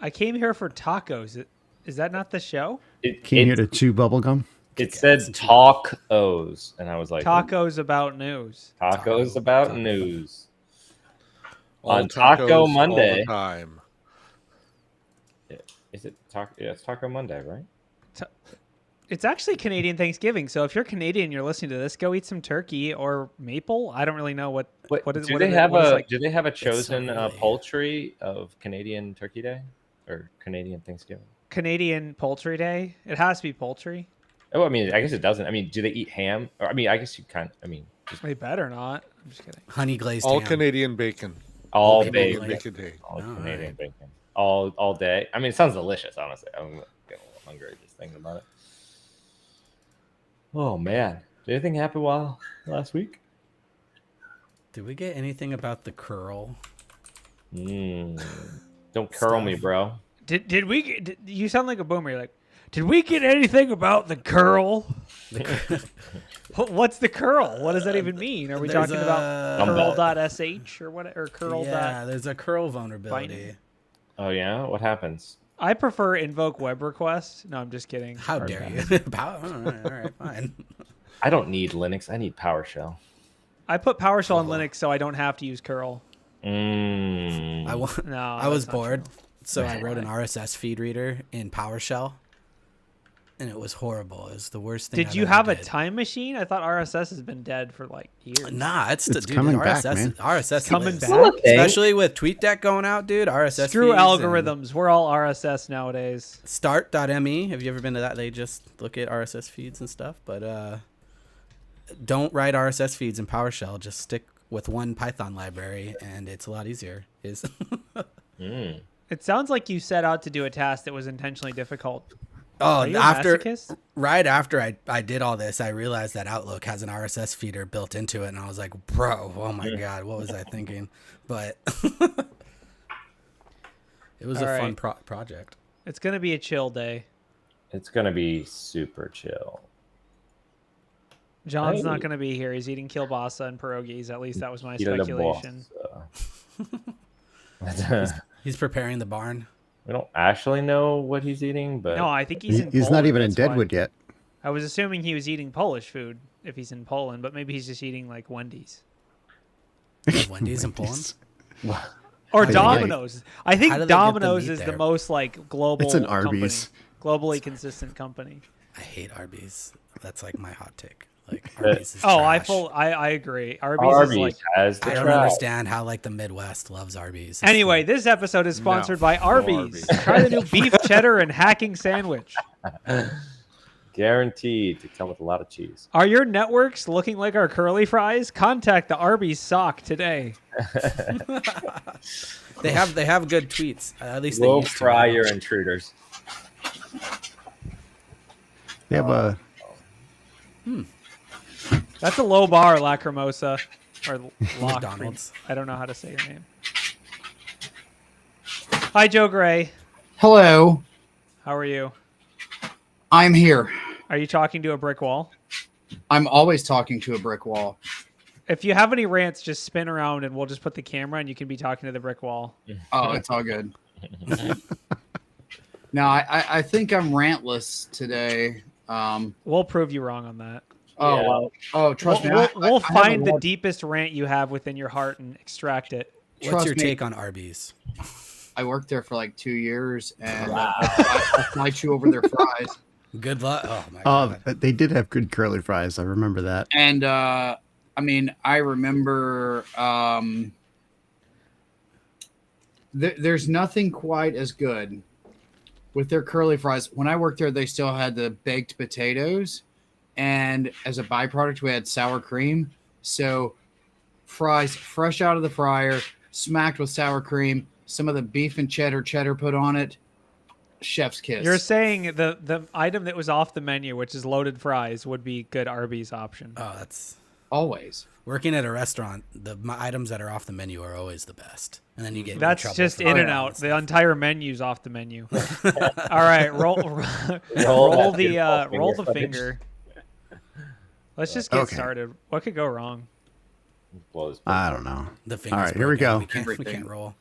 I came here for tacos. Is that not the show? Came here to chew bubblegum? It said talk-os, and I was like... Tacos about news. Tacos about news. All On Taco tacos Monday. all the time. Is it Taco? Yeah, it's Taco Monday, right? It's actually Canadian Thanksgiving, so if you're Canadian, you're listening to this, go eat some turkey or maple. I don't really know what is. Do they have a chosen poultry of Canadian Turkey Day or Canadian Thanksgiving? Canadian Poultry Day. It has to be poultry. Oh, I mean, I guess it doesn't. I mean, do they eat ham? Or, I mean, I guess you kind. I mean, they better not. I'm just kidding. Honey glazed all ham. Canadian bacon. All Canadian day. bacon day. All Canadian bacon. All day. I mean, it sounds delicious. Honestly, I'm getting a little hungry just thinking about it. Oh man, did anything happen last week? Did we get anything about the curl? Don't curl me, bro. Did we get? You sound like a boomer. You're like, did we get anything about the curl? What's the curl? What does that even mean? Are we talking about curl.sh or what? Or curl? Yeah, there's a curl vulnerability. Binding? Oh yeah, what happens? I prefer invoke web request. No, I'm just kidding. How dare you? All right, fine. I don't need Linux. I need PowerShell. I put PowerShell on Linux so I don't have to use curl. I was bored, true. so I wrote an RSS feed reader in PowerShell, and it was horrible. It was the worst thing. Did you have a time machine? I thought RSS has been dead for like years. Nah, it's coming back, RSS, man. RSS coming lives. back, especially with TweetDeck going out, dude. RSS. Screw algorithms. We're all RSS nowadays. Start.me. Have you ever been to that? They just look at RSS feeds and stuff, but don't write RSS feeds in PowerShell. Just stick with one Python library, and it's a lot easier. It sounds like you set out to do a task that was intentionally difficult. Oh, right after I did all this, I realized that Outlook has an RSS feeder built into it, and I was like, bro, oh my God, what was I thinking? But it was a fun project. It's going to be a chill day. It's going to be super chill. John's not going to be here. He's eating kielbasa and pierogies. At least that was my speculation. He's preparing the barn. We don't actually know what he's eating, but... No, I think he's in He's Poland, not even in that's why. Deadwood yet. I was assuming he was eating Polish food if he's in Poland, but maybe he's just eating like Wendy's. Wendy's in Poland? Or Domino's. I think Domino's is there? the most like global It's an Arby's. Globally consistent company. I hate Arby's. That's like my hot take. Like Arby's is I trash. I agree. Arby's is like has the I don't trash. understand how like the Midwest loves Arby's. It's Anyway, this episode is sponsored by Arby's. Try the new beef cheddar and hacking sandwich. Guaranteed to come with a lot of cheese. Are your networks looking like our curly fries? Contact the Arby's sock today. They have good tweets. At least We'll they used fry to. your intruders. They have a... That's a low bar, Lacrimosa. Or McDonald's. I don't know how to say your name. Hi, Joe Gray. Hello. How are you? I'm here. Are you talking to a brick wall? I'm always talking to a brick wall. If you have any rants, just spin around and we'll just put the camera and you can be talking to the brick wall. Oh, it's all good. No, I think I'm rantless today. We'll prove you wrong on that. Oh, Yeah. well. Oh, trust me. We'll I have find a the lot- deepest rant you have within your heart and extract it. What's Trust your me. take on Arby's? I worked there for like 2 years, and I flight you over their fries. Good luck. Oh my God. They did have good curly fries. I remember that. And I mean, I remember there's nothing quite as good with their curly fries. When I worked there, they still had the baked potatoes, and as a byproduct, we had sour cream. So fries fresh out of the fryer, smacked with sour cream, some of the beef and cheddar put on it. Chef's kiss. You're saying the item that was off the menu, which is loaded fries, would be good Arby's option. Oh, that's always working at a restaurant. The items that are off the menu are always the best, and then you get That's in trouble just for in that and out. stuff. The entire menu's off the menu. All right, roll the finger. Let's just get started. What could go wrong? I don't know. The finger's All right, here we broken. go. We can't roll.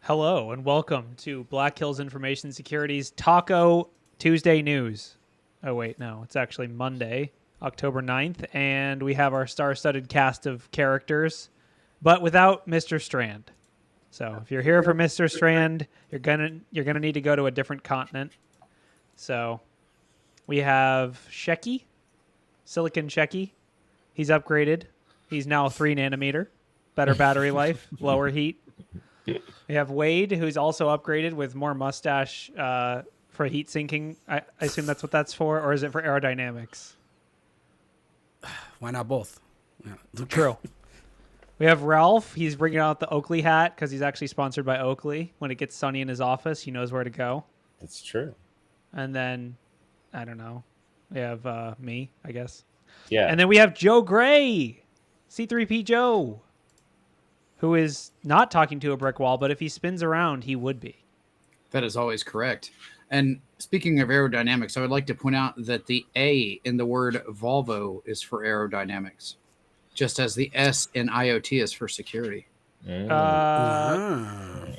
Hello and welcome to Black Hills Information Security's Taco Tuesday News. Oh wait, no, it's actually Monday, October 9th, and we have our star-studded cast of characters, but without Mr. Strand. So if you're here for Mr. Strand, you're gonna need to go to a different continent. So we have Shecky, Silicon Shecky. He's upgraded. He's now 3 nanometer, better battery life, lower heat. We have Wade, who's also upgraded with more mustache for heat sinking. I assume that's what that's for, or is it for aerodynamics? Why not both? Yeah. True. We have Ralph. He's bringing out the Oakley hat because he's actually sponsored by Oakley. When it gets sunny in his office, he knows where to go. That's true. And then, I don't know. We have me, I guess. Yeah. And then we have Joe Gray, C3P Joe, who is not talking to a brick wall, but if he spins around, he would be. That is always correct. And speaking of aerodynamics, I would like to point out that the A in the word Volvo is for aerodynamics, just as the S in IoT is for security. I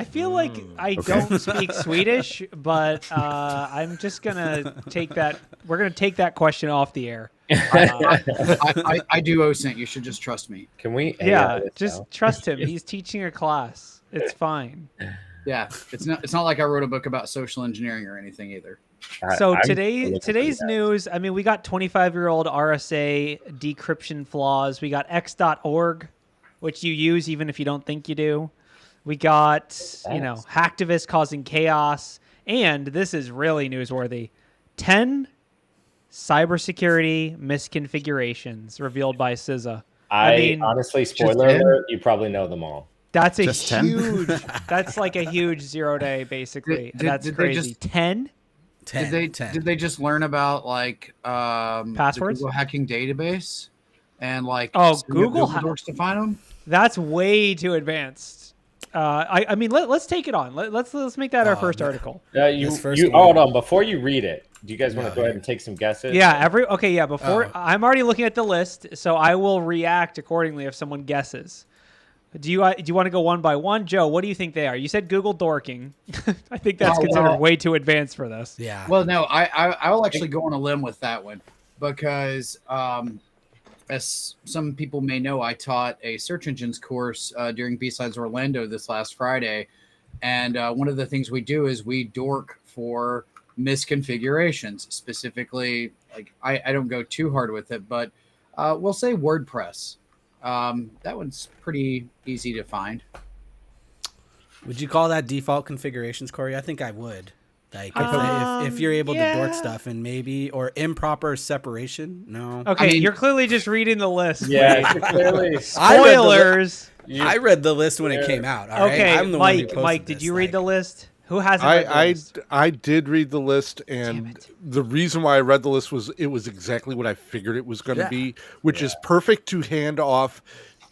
feel like I don't speak Swedish, but I'm just going to take that. We're going to take that question off the air. I do OSINT. You should just trust me. Can we? Yeah, just trust him. He's teaching a class. It's fine. Yeah, it's not like I wrote a book about social engineering or anything either. So today's news, I mean, we got 25-year-old RSA decryption flaws. We got x.org, which you use even if you don't think you do. We got, hacktivists causing chaos. And this is really newsworthy. 10 cybersecurity misconfigurations revealed by CISA. I mean, honestly, spoiler alert, you probably know them all. That's Just 10? huge, that's like a huge 0 day, basically. That's crazy. 10? Did they just learn about like passwords, the Google hacking database, and like Google dorks to find them? That's way too advanced. I mean, let's take it on. Let's make that our first article. Hold on, before you read it, do you guys want to go ahead and take some guesses? Yeah. Before I'm already looking at the list, so I will react accordingly if someone guesses. Do you want to go one by one? Joe, what do you think they are? You said Google dorking. I think that's considered way too advanced for this. Yeah. Well, no, I will actually go on a limb with that one because, as some people may know, I taught a search engines course during BHIS Orlando this last Friday, and one of the things we do is we dork for misconfigurations. Specifically, like I don't go too hard with it, but we'll say WordPress. That one's pretty easy to find. Would you call that default configurations, Corey? I think I would. Like if you're able to dork stuff and maybe or improper separation. No. Okay, you're clearly just reading the list. Yeah, clearly. Spoilers. I read the list when it came out. All okay, right? I'm the Mike, did you read the list? Who hasn't read the list? I did read the list, and the reason why I read the list was it was exactly what I figured it was going to be, which is perfect to hand off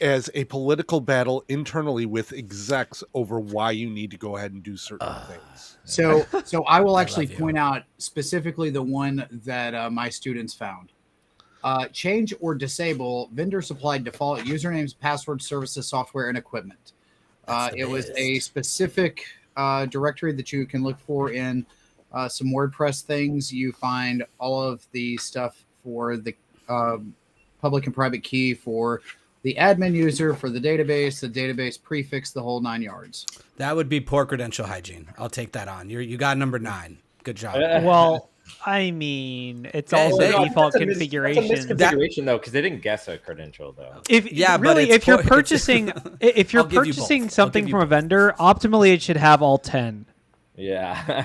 as a political battle internally with execs over why you need to go ahead and do certain things. So I will actually point out specifically the one that my students found. Change or disable vendor supplied default usernames, passwords, services, software, and equipment. It was a specific directory that you can look for in some WordPress things. You find all of the stuff for the public and private key for the admin user, for the database prefix, the whole 9 yards. That would be poor credential hygiene. I'll take that on. You got number 9. Good job. Well, I mean, it's also default configuration. That's a misconfiguration though, because they didn't guess a credential though. If you're purchasing something from a vendor, optimally it should have all 10. Yeah.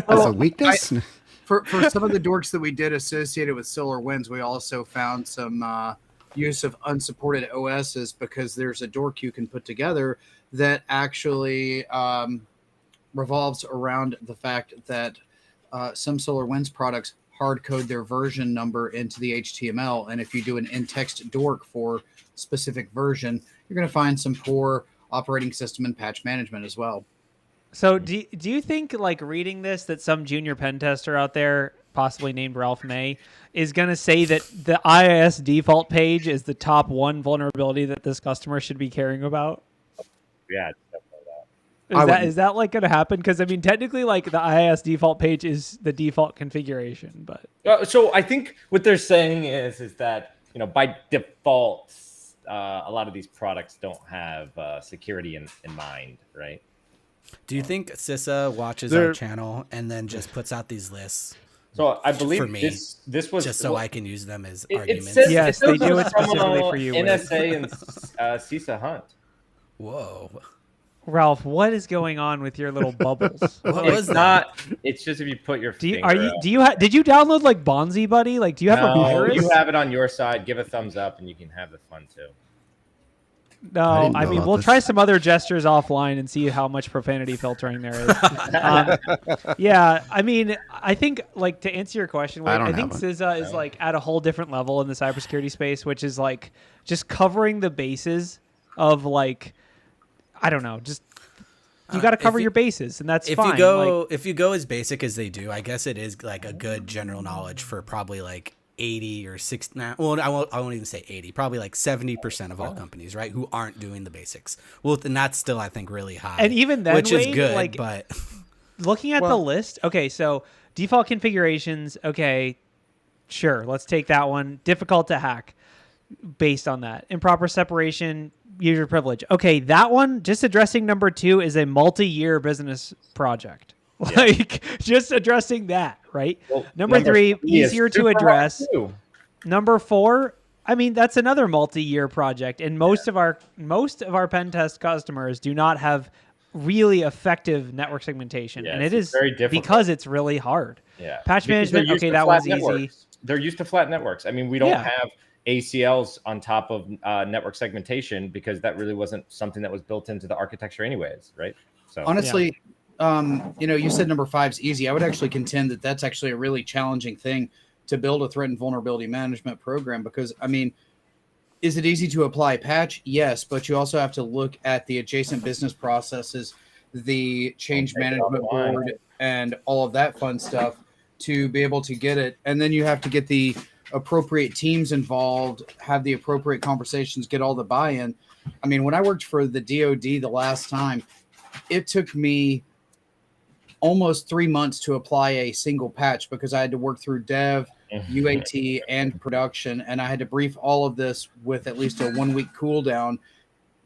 As a weakness. For some of the dorks that we did associated with SolarWinds, we also found some use of unsupported OSs because there's a dork you can put together that actually revolves around the fact that some SolarWinds products hard code their version number into the HTML. And if you do an in-text dork for specific version, you're going to find some poor operating system and patch management as well. So do you think, like, reading this, that some junior pen tester out there, possibly named Ralph May, is going to say that the IIS default page is the top one vulnerability that this customer should be caring about? Yeah, definitely. Is that like going to happen? Because I mean, technically, like the IIS default page is the default configuration, but So I think what they're saying is that by default, a lot of these products don't have security in mind, right? Do you think CISA watches our channel and then just puts out these lists? So I believe for me, this was just so I can use them as it arguments. says, Yes, they do it specifically for you. NSA and CISA hunt. Whoa. Ralph, what is going on with your little bubbles? What It's was that? not. It's just if you put your Do you finger out. did you download like Bonzi Buddy? Like, do you have a No, virus? you have it on your side. Give a thumbs up, and you can have the fun too. No, didn't I know mean about we'll this. try some other gestures offline and see how much profanity filtering there is. Yeah, I mean, I think like to answer your question, I Wade, don't I think have CISA is like at a whole different level in the cybersecurity space, which is like just covering the bases of like I don't know, just you got to cover your bases, and that's If fine. if you go as basic as they do, I guess it is like a good general knowledge for probably like 80 or 60. Well, I won't even say 80. Probably like 70% of all companies, right, who aren't doing the basics. Well, and that's still I think really high. And even then, which is Wade, good, like, but looking at the list, okay, so default configurations, okay, sure, let's take that one. Difficult to hack based on that. Improper separation, user privilege. Okay, that one, just addressing number 2 is a multi-year business project. Like, just addressing that, right? Well, number 3, is easier to super hard address. too. Number 4, I mean, that's another multi-year project, and most of our pen test customers do not have really effective network segmentation, Yeah, and it it's is very difficult. because it's really hard. Yeah. Patch Because they're management, used okay, to that flat one's easy. networks. They're used to flat networks. I mean, we don't Yeah. have ACLs on top of network segmentation because that really wasn't something that was built into the architecture anyways, right? So Honestly, you said number 5 is easy. I would actually contend that that's actually a really challenging thing to build a threat and vulnerability management program because, I mean, is it easy to apply patch? Yes, but you also have to look at the adjacent business processes, the change management board, and all of that fun stuff to be able to get it. And then you have to get the appropriate teams involved, have the appropriate conversations, get all the buy-in. I mean, when I worked for the DoD the last time, it took me almost 3 months to apply a single patch because I had to work through dev, UAT, and production, and I had to brief all of this with at least a 1-week cooldown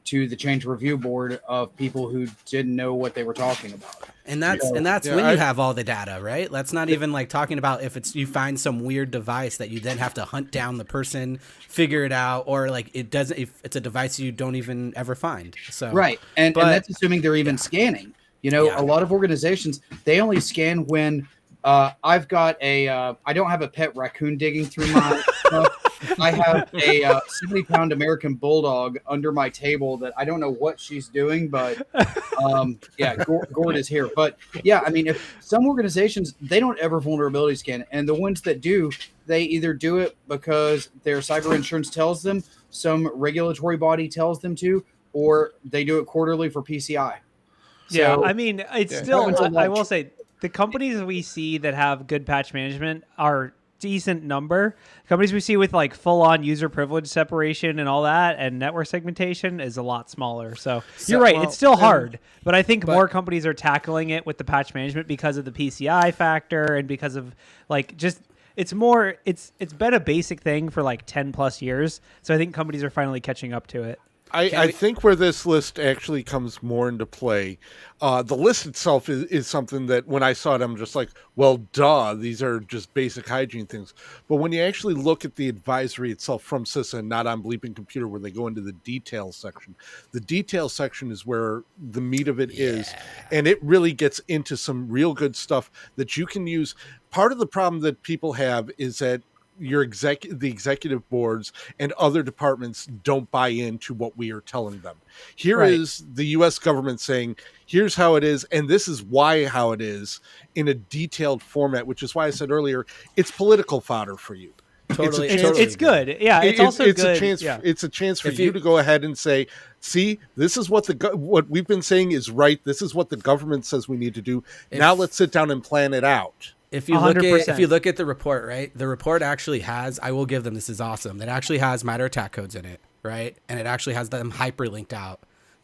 to the change review board of people who didn't know what they were talking about. And that's when you have all the data, right? That's not even like talking about if it's you find some weird device that you then have to hunt down the person, figure it out, or like if it's a device you don't even ever find. So right, and that's assuming they're even scanning. A lot of organizations, they only scan when I've got I don't have a pet raccoon digging through my stuff. I have a 70-pound American bulldog under my table that I don't know what she's doing, but Gord is here. But yeah, I mean, if some organizations, they don't ever vulnerability scan, and the ones that do, they either do it because their cyber insurance tells them, some regulatory body tells them to, or they do it quarterly for PCI. Yeah, So, I mean, it's still, I will say, the companies we see that have good patch management are decent number. Companies we see with like full-on user privilege separation and all that and network segmentation is a lot smaller. So you're right, it's still hard, but I think more companies are tackling it with the patch management because of the PCI factor and because of like just it's been a basic thing for like 10 plus years. So I think companies are finally catching up to it. I think where this list actually comes more into play, the list itself is something that when I saw it, I'm just like, well, duh, these are just basic hygiene things. But when you actually look at the advisory itself from CISA and not on Bleeping Computer, where they go into the details section, the details section is where the meat of it is. And it really gets into some real good stuff that you can use. Part of the problem that people have is that the executive boards and other departments don't buy into what we are telling them. Here is the U.S. government saying, here's how it is, and this is how it is in a detailed format, which is why I said earlier, it's political fodder for you. Totally, it's good. Yeah, it's also it's good. A chance, it's a chance for you to go ahead and say, see, this is what what we've been saying is right. This is what the government says we need to do. Now let's sit down and plan it out. If you look at the report, right? The report actually has, I will give them, this is awesome. It actually has MITRE ATT&CK codes in it, right? And it actually has them hyperlinked out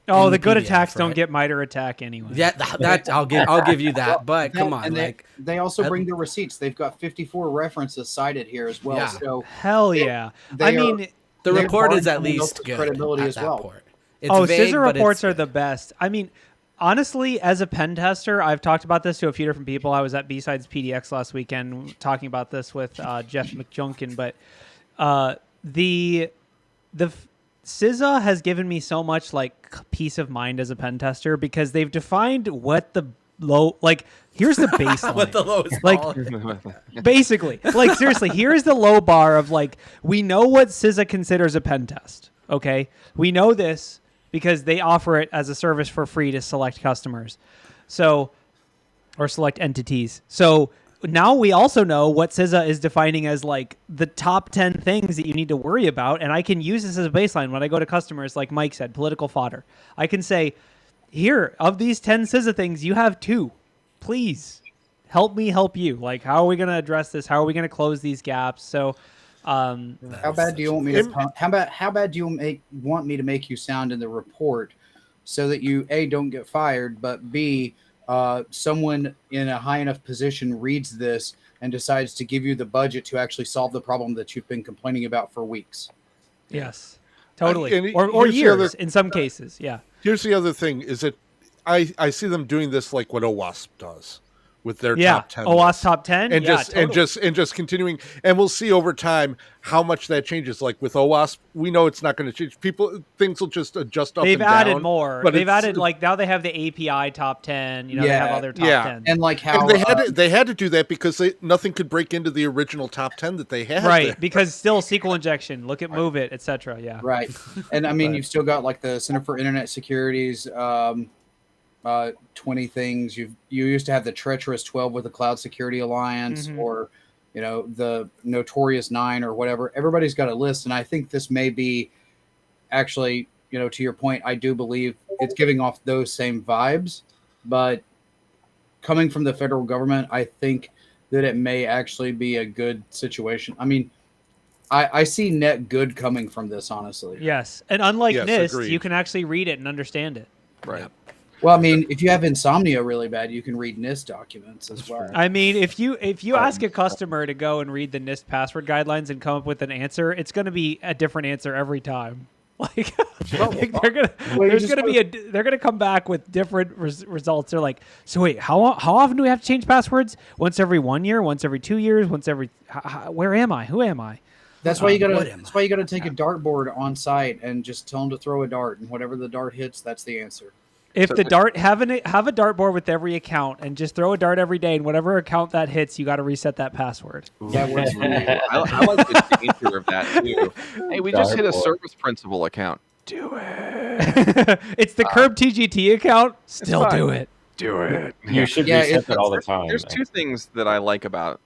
Oh, in the good PDF, attacks don't right? get MITRE ATT&CK anyway. Yeah, that I'll give you that. But come on, and like they also bring the receipts. They've got 54 references cited here as well. Yeah. So Hell yeah. I mean, the they're report is barring at someone least else's good credibility at as that well. point. It's vague, CISA but reports it's are good. the best. I mean, honestly, as a pen tester, I've talked about this to a few different people. I was at BHIS PDX last weekend talking about this with Jeff McJunkin, but the CISA has given me so much like peace of mind as a pen tester because they've defined what the low, like, here's the baseline. What the lowest like ball. basically, like, seriously, here's the low bar of like, we know what CISA considers a pen test. Okay, we know this because they offer it as a service for free to select customers, so, or select entities. So now we also know what CISA is defining as like the top 10 things that you need to worry about, and I can use this as a baseline when I go to customers, like Mike said, political fodder. I can say, here, of these 10 CISA things, you have 2. Please help me help you. Like, how are we going to address this? How are we going to close these gaps? So, how bad do you want me to? How bad do you want me to make you sound in the report, so that you A, don't get fired, but B, someone in a high enough position reads this and decides to give you the budget to actually solve the problem that you've been complaining about for weeks. yes, totally, And or here's the years other- in some cases. Yeah. Here's the other thing: is that I see them doing this like what OWASP does with their Yeah. top 10 OWASP list. top 10. and Yeah, just totally. and just continuing, and we'll see over time how much that changes. Like with OWASP, we know it's not going to change. Things will just adjust up. They've and added down, more. but They've it's- added, like, now they have the API top 10. You know, they have Yeah. other top Yeah. 10. And like how And they had to do that because nothing could break into the original top 10 that they had. Right, there. because still SQL injection. Look at Move It, etc. Yeah. right, and I mean you've still got like the Center for Internet Security's 20 things. You used to have the treacherous 12 with the Cloud Security Alliance, Mhm. or the notorious 9 or whatever. Everybody's got a list, and I think this may be actually, to your point, I do believe it's giving off those same vibes, but coming from the federal government, I think that it may actually be a good situation. I mean, I see net good coming from this, honestly. Yes, and unlike Yes, NIST, agreed. you can actually read it and understand it. Right. Yep. Well, I mean, if you have insomnia really bad, you can read NIST documents as well. I mean, if you ask a customer to go and read the NIST password guidelines and come up with an answer, it's going to be a different answer every time. Like, they're gonna come back with different results. They're like, so wait, how often do we have to change passwords? Once every 1 year? Once every 2 years? Once every? Where am I? Who am I? That's why you gotta. What am That's why you gotta take a dartboard on site and just tell them to throw a dart, and whatever the dart hits, that's the answer. If the dart have a dartboard with every account and just throw a dart every day, and whatever account that hits, you got to reset that password. That works for me. I like the danger of that too. Hey, we just hit a Dartboard. service principal account. Do it. It's the Curb TGT account. Still fine. do it. Do it. You should Yeah, reset it's- it all the time. There's two things that I like about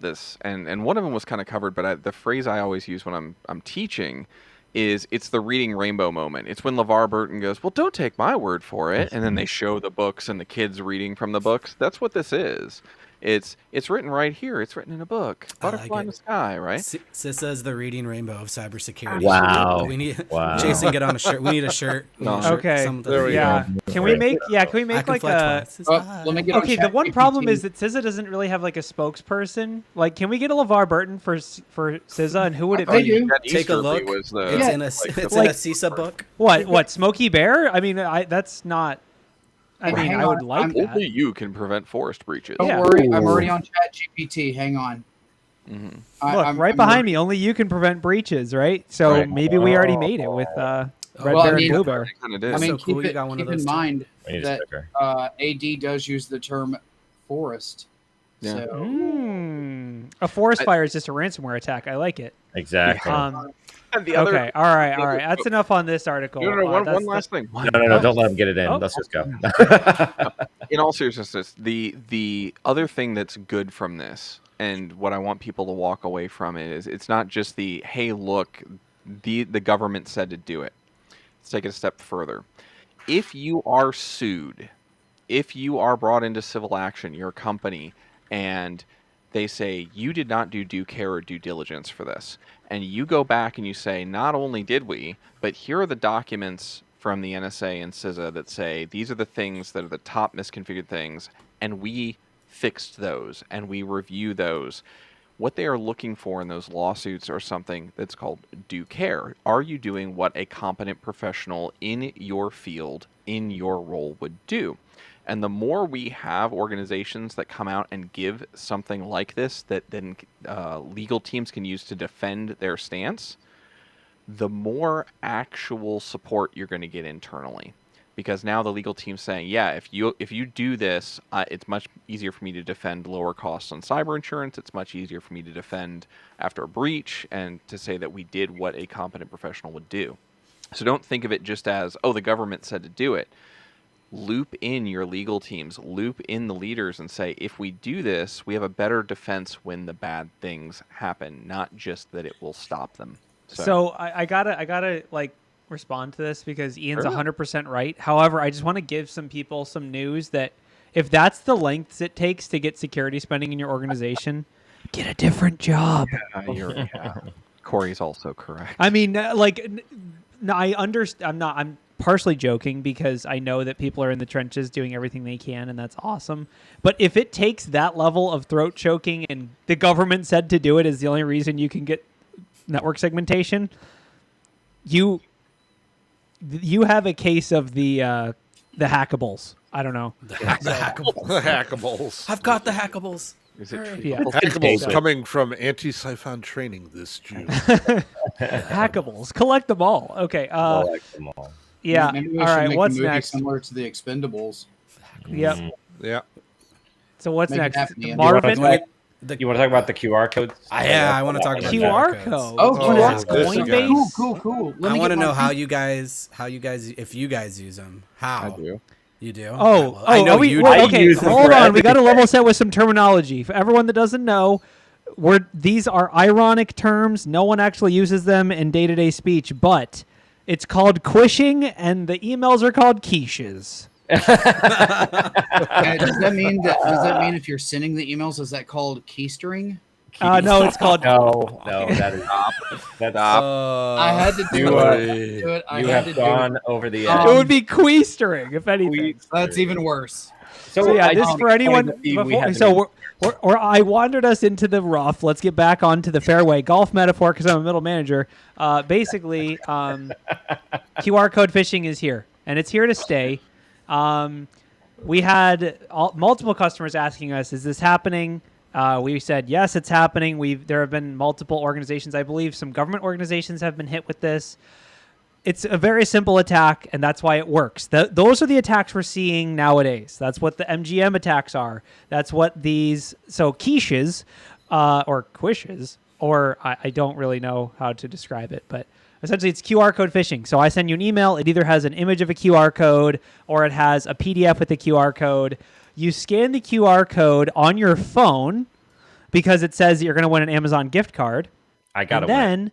this, and one of them was kind of covered, but the phrase I always use when I'm teaching is it's the reading rainbow moment. It's when LeVar Burton goes, well, don't take my word for it, and then they show the books and the kids reading from the books. That's what this is. It's written right here. It's written in a book. I like Butterfly in it. the sky, right? CISA is the reading rainbow of cybersecurity. Wow. We need Wow. Jason, get on a shirt. We need a shirt. We need a shirt. Okay. Something. There we go. Yeah. Can we make I like can fly a? twice. Let me get on Okay, the one problem ChatGPT. is that CISA doesn't really have like a spokesperson. Like, can we get a LeVar Burton for CISA, and who would it They be? do. That Take a Easterly look. was the It's Yeah. in a Like- CISA book. What Smokey Bear? I mean, that's not. I Hey, mean, hang I would on, like that. only you can prevent forest breaches. Don't Yeah. worry, I'm already on ChatGPT. Hang on. hmm Look, I'm behind me, only you can prevent breaches, right? So Right. maybe we already made it with Red Well, I Bear mean- and Blue Bear. Kind of I did. mean, So cool keep, you it, got one of keep in those too. mind We need a that sticker. AD does use the term forest. Yeah. So A forest fire is just a ransomware attack. I like it. Exactly. And the other, Okay, all right. That's enough on this article. No, one That's- last thing. No, don't let them get it in. Oh. Let's just go. In all seriousness, the other thing that's good from this, and what I want people to walk away from it, is it's not just the hey, look, the government said to do it. Let's take it a step further. If you are sued, if you are brought into civil action, your company, and they say you did not do due care or due diligence for this, and you go back and you say, not only did we, but here are the documents from the NSA and CISA that say these are the things that are the top misconfigured things, and we fixed those and we review those. What they are looking for in those lawsuits are something that's called due care. Are you doing what a competent professional in your field, in your role would do? And the more we have organizations that come out and give something like this that then legal teams can use to defend their stance, the more actual support you're going to get internally. Because now the legal team's saying, yeah, if you do this, it's much easier for me to defend lower costs on cyber insurance. It's much easier for me to defend after a breach and to say that we did what a competent professional would do. So don't think of it just as, oh, the government said to do it. Loop in your legal teams, loop in the leaders and say, if we do this, we have a better defense when the bad things happen, not just that it will stop them. So I gotta like respond to this because Ian's 100% right. However, I just want to give some people some news that if that's the lengths it takes to get security spending in your organization, get a different job. Corey's also correct. I mean, I understand. I'm partially joking because I know that people are in the trenches doing everything they can, and that's awesome. But if it takes that level of throat choking and the government said to do it is the only reason you can get network segmentation, you have a case of the hackables. I don't know. The hackables. The hackables. I've got the hackables. Is it Yeah. Hackables coming from anti-siphon training this June. Hackables. Collect them all. Okay. Collect them all. Yeah. Maybe we All should right. make What's a movie next? similar to the Expendables. Yep. Yeah. So what's Make it next? happen, Ian. Marvin? You want to talk about the QR codes? I want to talk about QR QR code. Oh, What is QR this, codes. Coinbase? Cool. I want to know how you guys, if you guys use them. How? I do. You do? Oh, I know we, you well, do. okay. use them Hold for on. We got to level set with some terminology. For everyone that doesn't know, these are ironic terms. No one actually uses them in day-to-day speech, but it's called quishing, and the emails are called quiches. Does that mean if you're sending the emails, is that called keystering? No, it's called. No, that is that's I had to do You, it. I you had to have do gone it. over the It edge. would be queestering, if anything. That's even worse. So yeah, I this just for anyone. explained to Steve we Before, had to so I wandered us into the rough. Let's get back onto the fairway. Golf metaphor, because I'm a middle manager. Basically, QR code phishing is here, and it's here to stay. We had multiple customers asking us, "Is this happening?" We said, "Yes, it's happening." There have been multiple organizations. I believe some government organizations have been hit with this. It's a very simple attack, and that's why it works. Those are the attacks we're seeing nowadays. That's what the MGM attacks are. That's what quiches, or quishes, or I don't really know how to describe it, but essentially it's QR code phishing. So I send you an email. It either has an image of a QR code or it has a PDF with the QR code. You scan the QR code on your phone because it says you're going to win an Amazon gift card. I got to win.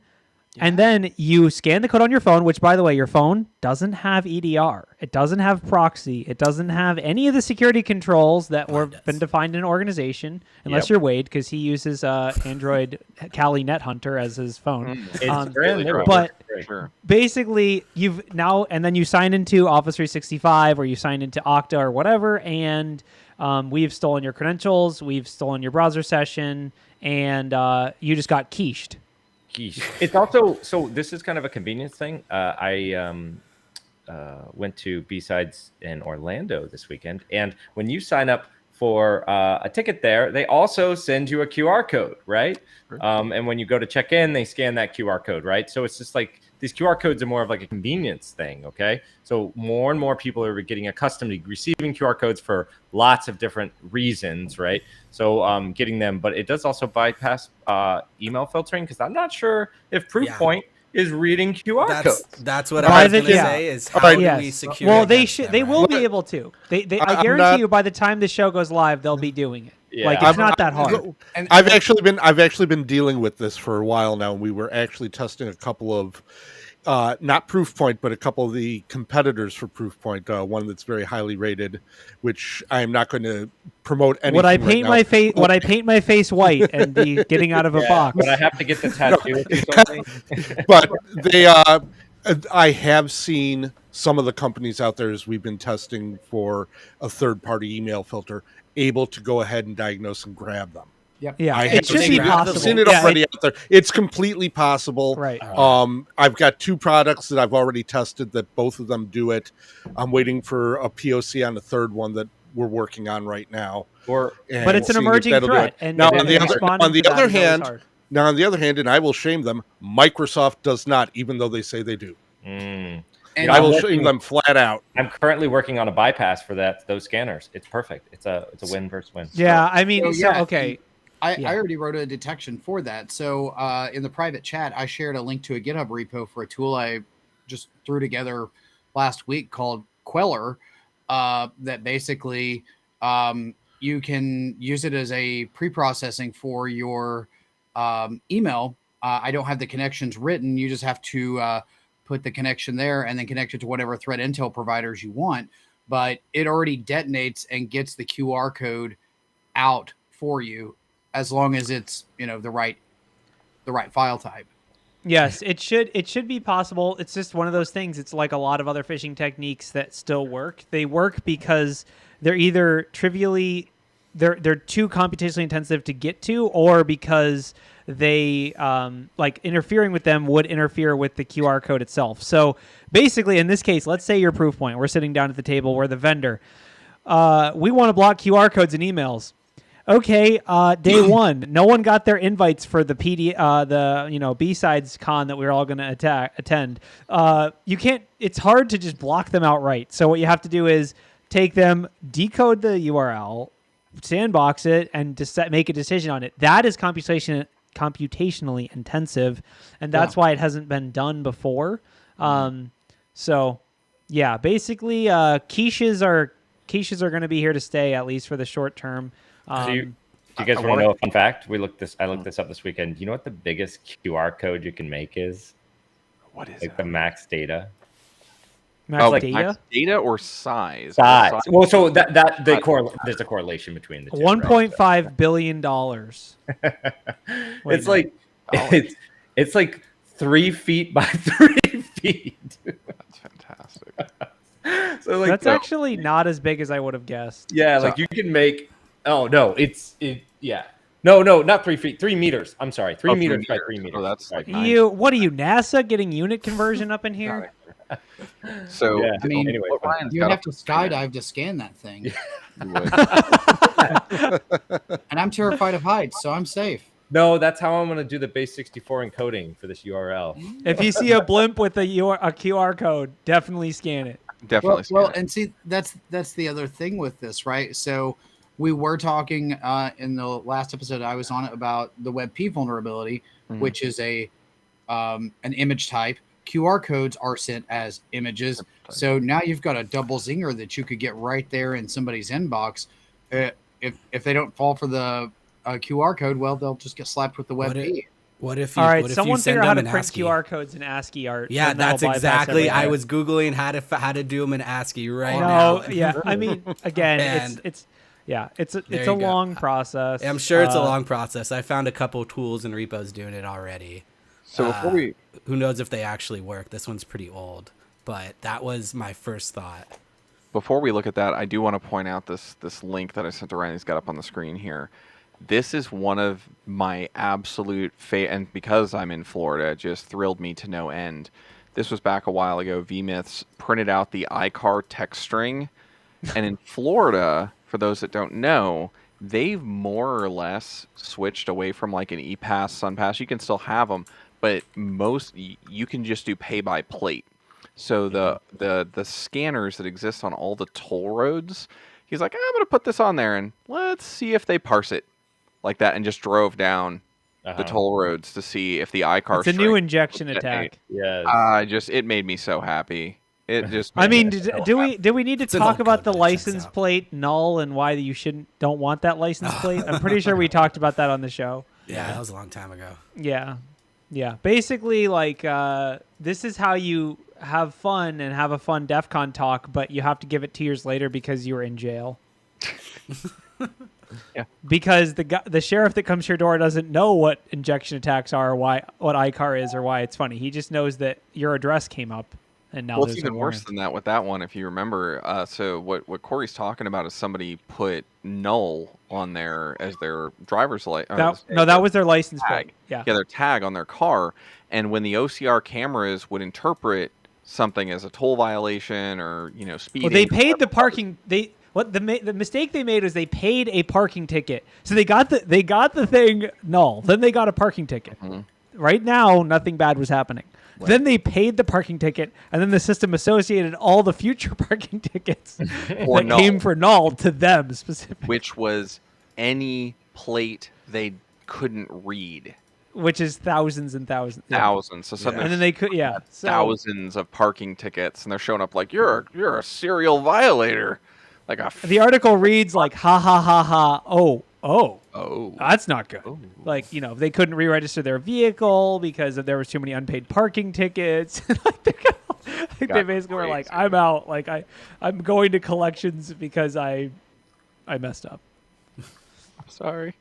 And then you scan the code on your phone, which, by the way, your phone doesn't have EDR. It doesn't have proxy. It doesn't have any of the security controls that been defined in an organization, unless you're Wade, because he uses Android Kali Net Hunter as his phone. It's brand new. But Sure. basically, and then you sign into Office 365 or you sign into Okta or whatever, and we've stolen your credentials, we've stolen your browser session, and you just got quiche. It's also, so this is kind of a convenience thing. I went to B-Sides in Orlando this weekend, and when you sign up for a ticket there, they also send you a QR code, right? And when you go to check in, they scan that QR code, right? So it's just like these QR codes are more of like a convenience thing, okay? So more and more people are getting accustomed to receiving QR codes for lots of different reasons, right? So getting them, but it does also bypass email filtering, because I'm not sure if Proofpoint is reading QR codes. That's what I was going to say is how do we secure Well, against them, they will right? be able to. I guarantee you by the time the show goes live, they'll be doing it. Yeah. Like, it's not that hard. I've actually been dealing with this for a while now, and we were actually testing a couple of not Proofpoint, but a couple of the competitors for Proofpoint. One that's very highly rated, which I am not going to promote. Would I paint my face? Would I paint my face white and be getting out of a box? But I have to get the tattoo or something. But I have seen some of the companies out there, as we've been testing for a third-party email filter, able to go ahead and diagnose and grab them. Yep. Yeah, I it have should seen be it. possible. I've seen it Yeah, already out there. It's completely possible. Right. I've got 2 products that I've already tested that both of them do it. I'm waiting for a POC on the third one that we're working on right now. Or But it's an seeing if emerging that'll do threat. it. And Now, and on the responding to that other is always hand, hard. and I will shame them, Microsoft does not, even though they say they do. And I will shame them flat out. I'm currently working on a bypass for those scanners. It's perfect. It's a win versus win. Yeah, I mean, I Yeah. already wrote a detection for that. So in the private chat, I shared a link to a GitHub repo for a tool I just threw together last week called Queller. That basically you can use it as a pre-processing for your email. I don't have the connections written. You just have to put the connection there and then connect it to whatever threat intel providers you want. But it already detonates and gets the QR code out for you, as long as it's, you know, the right file type. Yes, it should be possible. It's just one of those things. It's like a lot of other phishing techniques that still work. They work because they're either they're too computationally intensive to get to, or because they like interfering with them would interfere with the QR code itself. So basically, in this case, let's say you're Proofpoint. We're sitting down at the table. We're the vendor. We want to block QR codes and emails. Okay, day one, no one got their invites for the B-Sides con that we were all going to attend. You can't. It's hard to just block them outright. So what you have to do is take them, decode the URL, sandbox it, and make a decision on it. That is computationally intensive, and that's why it hasn't been done before. So, yeah, basically, quiches are going to be here to stay, at least for the short term. Do you guys want to know a fun fact? I looked this up this weekend. Do you know what the biggest QR code you can make is? What is the max data? Max data? Max data or size? Size. Well, so there's a correlation between the two. $1.5 billion. It's like it's like 3 feet by 3 feet. That's fantastic. So that's actually not as big as I would have guessed. Yeah, like you can make. Oh no, no, not 3 feet, 3 meters. I'm sorry, 3 meters by 3 meters. Oh, that's like What are you, NASA, getting unit conversion up in here? So, I mean, anyway, you have to skydive to scan that thing. And I'm terrified of heights, so I'm safe. No, that's how I'm going to do the base 64 encoding for this URL. If you see a blimp with a QR code, definitely scan it. Definitely. Well, and see, that's the other thing with this, right? So we were talking in the last episode I was on about the WebP vulnerability, which is an image type. QR codes are sent as images. So now you've got a double zinger that you could get right there in somebody's inbox. If they don't fall for the QR code, well, they'll just get slapped with the WebP. What if you, all right, what if someone you send figure out how them to in print ASCII? QR codes in ASCII art. Yeah, and that'll that's bypass exactly. I everything. was Googling how to do them in ASCII right now. No, yeah. I mean, again, And it's a long process. I'm sure it's a long process. I found a couple tools and repos doing it already. So before who knows if they actually work? This one's pretty old, but that was my first thought. Before we look at that, I do want to point out this link that I sent to Ryan. He's got up on the screen here. This is one of my absolute and because I'm in Florida, it just thrilled me to no end. This was back a while ago. VMyths printed out the iCar text string, and in Florida, for those that don't know, they've more or less switched away from like an ePass, SunPass. You can still have them, but you can just do pay by plate. So the scanners that exist on all the toll roads, he's like, I'm going to put this on there and let's see if they parse it like that, and just drove down the toll roads to see if the iCar. It's a new injection attack. Yeah. It made me so happy. It just. I mean, do we need to talk about the license plate null and why you don't want that license plate? I'm pretty sure we talked about that on the show. Yeah, that was a long time ago. Yeah. Basically, like this is how you have fun and have a fun DEF CON talk, but you have to give it 2 years later because you were in jail. Because the sheriff that comes to your door doesn't know what injection attacks are, or what iCar is, or why it's funny. He just knows that your address came up, and now Well, there's it's a even warrant. worse than that with that one, if you remember. So what Corey's talking about is somebody put null on there as their driver's license. That was their license plate. Tag. Yeah. Their tag on their car. And when the OCR cameras would interpret something as a toll violation or speeding, Well, they paid the parking. The mistake they made was they paid a parking ticket. So they got the thing null. Then they got a parking ticket. Mm-hmm. Right now, nothing bad was happening. Right. Then they paid the parking ticket, and then the system associated all the future parking tickets that came for null to them specifically. Which was any plate they couldn't read. Which is thousands and thousands. Thousands. So suddenly, and then they could, thousands of parking tickets, and they're showing up like you're a serial violator. Like the article reads like ha ha ha ha oh that's not good. Oh. Like they couldn't re-register their vehicle because there was too many unpaid parking tickets. They basically were like, I'm out. Like I'm going to collections because I messed up. I'm sorry.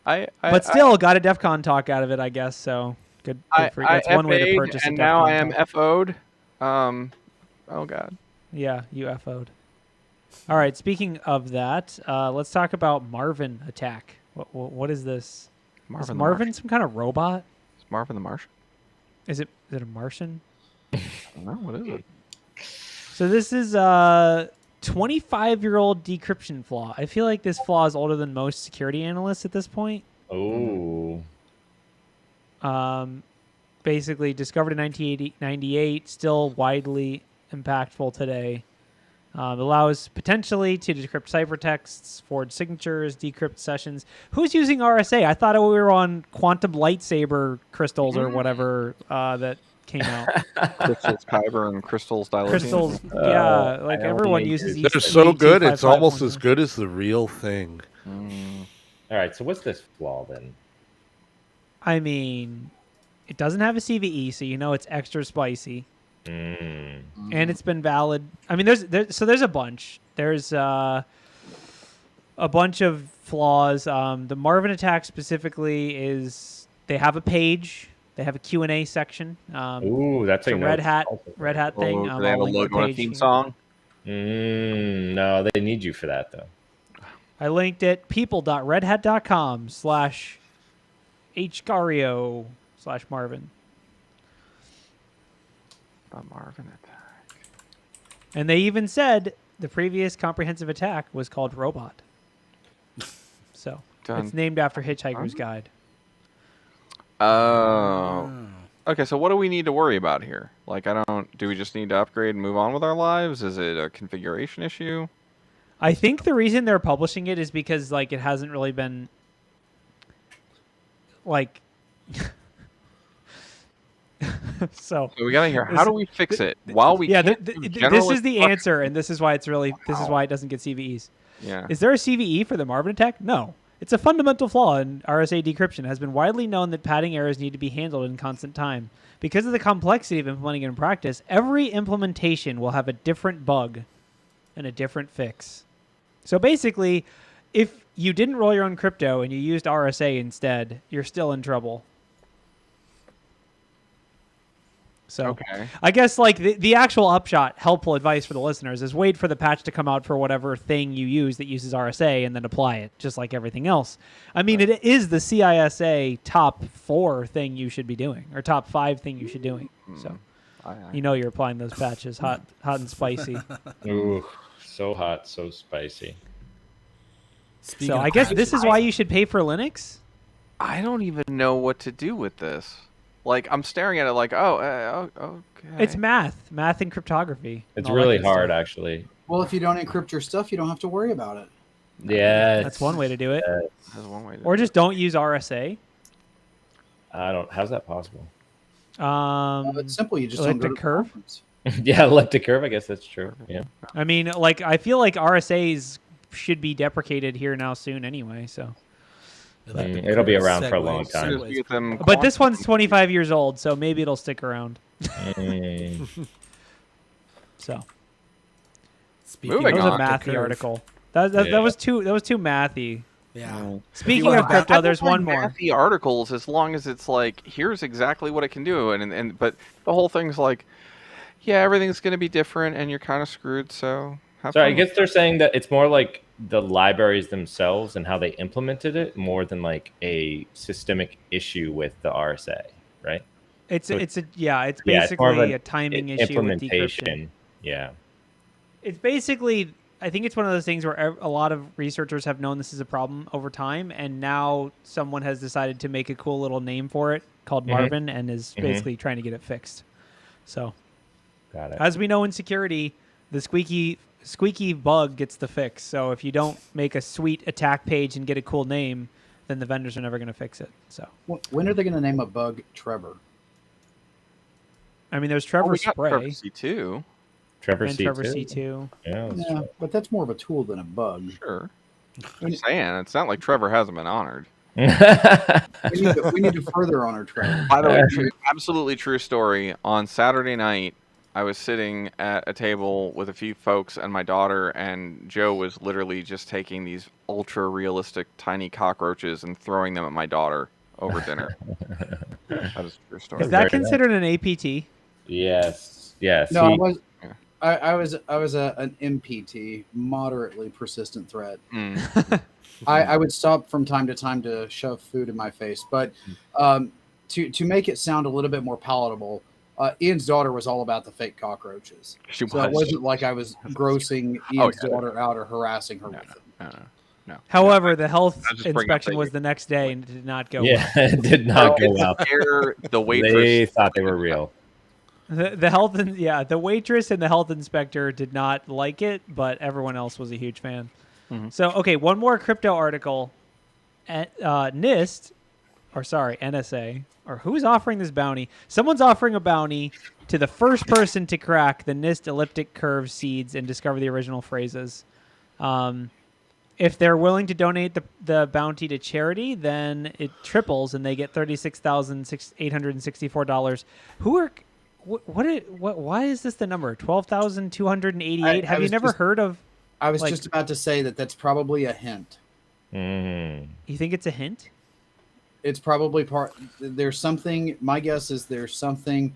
But still got a DEF CON talk out of it, I guess. So good for you. That's one way to purchase. And now I am FO'd. Oh god. Yeah, you FO'd. All right. Speaking of that, let's talk about Marvin attack. What is this? Is Marvin some kind of robot? Is Marvin the Martian? Is it a Martian? I don't know. What is it? So this is a 25-year-old decryption flaw. I feel like this flaw is older than most security analysts at this point. Oh. Basically discovered in 1998, still widely impactful today. Allows potentially to decrypt ciphertexts, forge signatures, decrypt sessions. Who's using RSA? I thought we were on quantum lightsaber crystals or whatever that came out. Crystals Kyber and crystals dilithium. Crystals, yeah. Like everyone uses these. They're so good, it's almost as good as the real thing. All right, so what's this flaw then? I mean, it doesn't have a CVE, so it's extra spicy. And it's been valid. I mean, there's a bunch. There's a bunch of flaws. The Marvin attack specifically is they have a page. They have a Q&A section. Ooh, that's a Red Hat thing. Do they have a logo and a theme song? No, they need you for that though. I linked it. people.redhat.com/hgario/Marvin. A Marvin attack. And they even said the previous comprehensive attack was called Robot. So it's named after Hitchhiker's Guide. Oh. Okay, so what do we need to worry about here? Like, do we just need to upgrade and move on with our lives? Is it a configuration issue? I think the reason they're publishing it is because, like, it hasn't really been, like... So we gotta hear, how do we fix it while we this is the answer, and this is why it's really this is why it doesn't get CVEs. Yeah. Is there a CVE for the Marvin attack? No. It's a fundamental flaw in RSA decryption. It has been widely known that padding errors need to be handled in constant time. Because of the complexity of implementing it in practice, every implementation will have a different bug and a different fix. So basically, if you didn't roll your own crypto and you used RSA instead, you're still in trouble. So okay. I guess like the actual upshot, helpful advice for the listeners is wait for the patch to come out for whatever thing you use that uses RSA and then apply it, just like everything else. I mean, it is the CISA top 4 thing you should be doing, or top 5 thing you should be doing. So you're applying those patches hot and spicy. Ooh, so hot, so spicy. So I guess this is why you should pay for Linux? I don't even know what to do with this. Like, I'm staring at it like, okay. It's math and cryptography. It's really hard, actually. Well, if you don't encrypt your stuff, you don't have to worry about it. Yeah. That's one way to do it. That's one way to or just don't use RSA. How's that possible? It's simple. You just don't go to curve. Yeah, elliptic curve. I guess that's true. Yeah. I mean, like, I feel like RSAs should be deprecated here now soon anyway, so. It'll be around for a long time. But this one's 25 years old, so maybe it'll stick around. So. Moving that was on. a mathy article. That was too mathy. Yeah. Speaking of crypto, there's one more. Mathy articles, as long as it's like, here's exactly what it can do, but the whole thing's like, yeah, everything's going to be different, and you're kind of screwed. So have fun. I guess they're saying that it's more like the libraries themselves and how they implemented it, more than like a systemic issue with the RSA, right? It's basically a timing issue with decryption. Implementation. Yeah. It's basically, I think it's one of those things where a lot of researchers have known this is a problem over time, and now someone has decided to make a cool little name for it called Marvin, and is basically trying to get it fixed. So, got it. As we know in security, the squeaky bug gets the fix. So if you don't make a sweet attack page and get a cool name, then the vendors are never going to fix it. So when are they going to name a bug Trevor? I mean, there's Trevor Spray. Trevor C2. Trevor and C2. Trevor C2. Yeah, but that's more of a tool than a bug. Sure. I'm saying, it's not like Trevor hasn't been honored. We need to further honor Trevor. By the way, absolutely true story. On Saturday night, I was sitting at a table with a few folks and my daughter, and Joe was literally just taking these ultra realistic tiny cockroaches and throwing them at my daughter over dinner. That is a true story. Is that considered an APT? Yes. No, I was an MPT, moderately persistent threat. I would stop from time to time to shove food in my face, but to make it sound a little bit more palatable, Ian's daughter was all about the fake cockroaches. So it wasn't like I was grossing Ian's daughter out or harassing her with them. No. However, the health inspection was the next day and it did not go well. It did not go well. The waitress, they thought they were real. The waitress and the health inspector did not like it, but everyone else was a huge fan. So, okay, one more crypto article. NIST, NSA, or who's offering this bounty? Someone's offering a bounty to the first person to crack the NIST elliptic curve seeds and discover the original phrases. If they're willing to donate the bounty to charity, then it triples and they get $36,864. Why is this the number? 12,288? Have you never heard of? I was just about to say that's probably a hint. You think it's a hint? It's probably there's something, my guess is there's something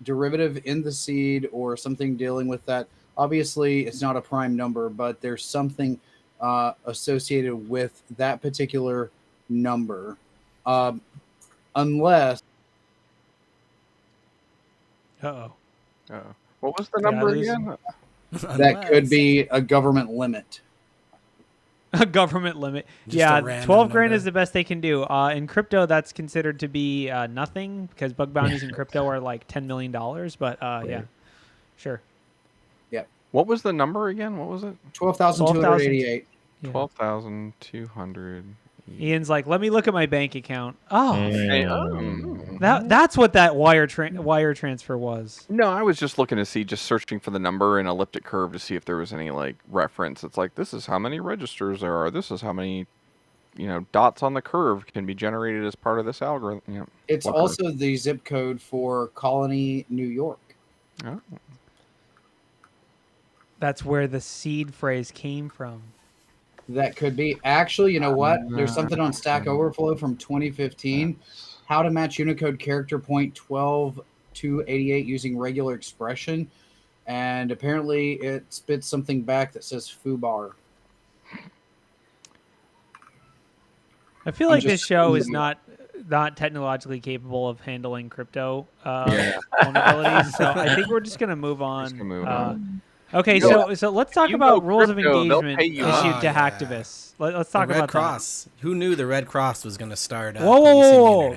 derivative in the seed or something dealing with that. Obviously, it's not a prime number, but there's something associated with that particular number. Unless... Uh-oh. What was the number again? That could be a government limit. A government limit. Just yeah, 12 grand is the best they can do. In crypto, that's considered to be nothing because bug bounties in crypto are like $10 million. But yeah, sure. Yeah. What was the number again? What was it? 12,288. 12,200. Ian's like, let me look at my bank account. That's what that wire transfer was. No, I was just looking to see, just searching for the number in elliptic curve to see if there was any like reference. It's like, this is how many registers there are. This is how many, dots on the curve can be generated as part of this algorithm. It's also the zip code for Colony, New York. Oh. That's where the seed phrase came from. That could be. Actually, you know what? There's something on Stack Overflow from 2015. How to match Unicode character point 12,288 using regular expression. And apparently it spits something back that says foobar. I feel like this show is not technologically capable of handling crypto vulnerabilities. So I think we're just going to move on. Okay, so let's talk about rules of engagement issued to hacktivists. Let's talk about Red Cross. Who knew the Red Cross was going to start up? Whoa!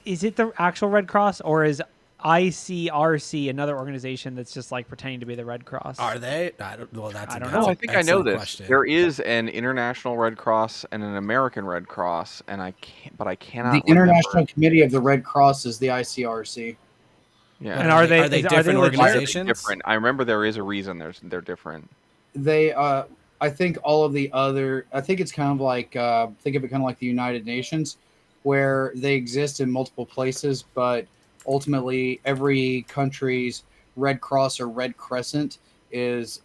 Is it the actual Red Cross or is ICRC another organization that's just like pretending to be the Red Cross? Are they? I don't know. I think I know this. Question. There is an International Red Cross and an American Red Cross, and I cannot. The International Committee of the Red Cross is the ICRC. Yeah. And are they different organizations? Different. I remember there is a reason they're different. They, I think all of the other, I think it's kind of like, think of it kind of like the United Nations, where they exist in multiple places, but ultimately every country's Red Cross or Red Crescent is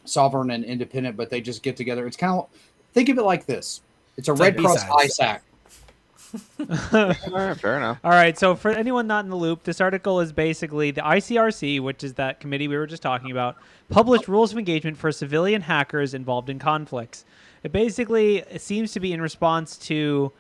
sovereign and independent, but they just get together. It's kind of, think of it like this. It's a It's Red like Cross B-sides. ISAC. All right, fair enough. All right, so for anyone not in the loop, this article is basically the ICRC, which is that committee we were just talking about, published rules of engagement for civilian hackers involved in conflicts. It seems to be in response to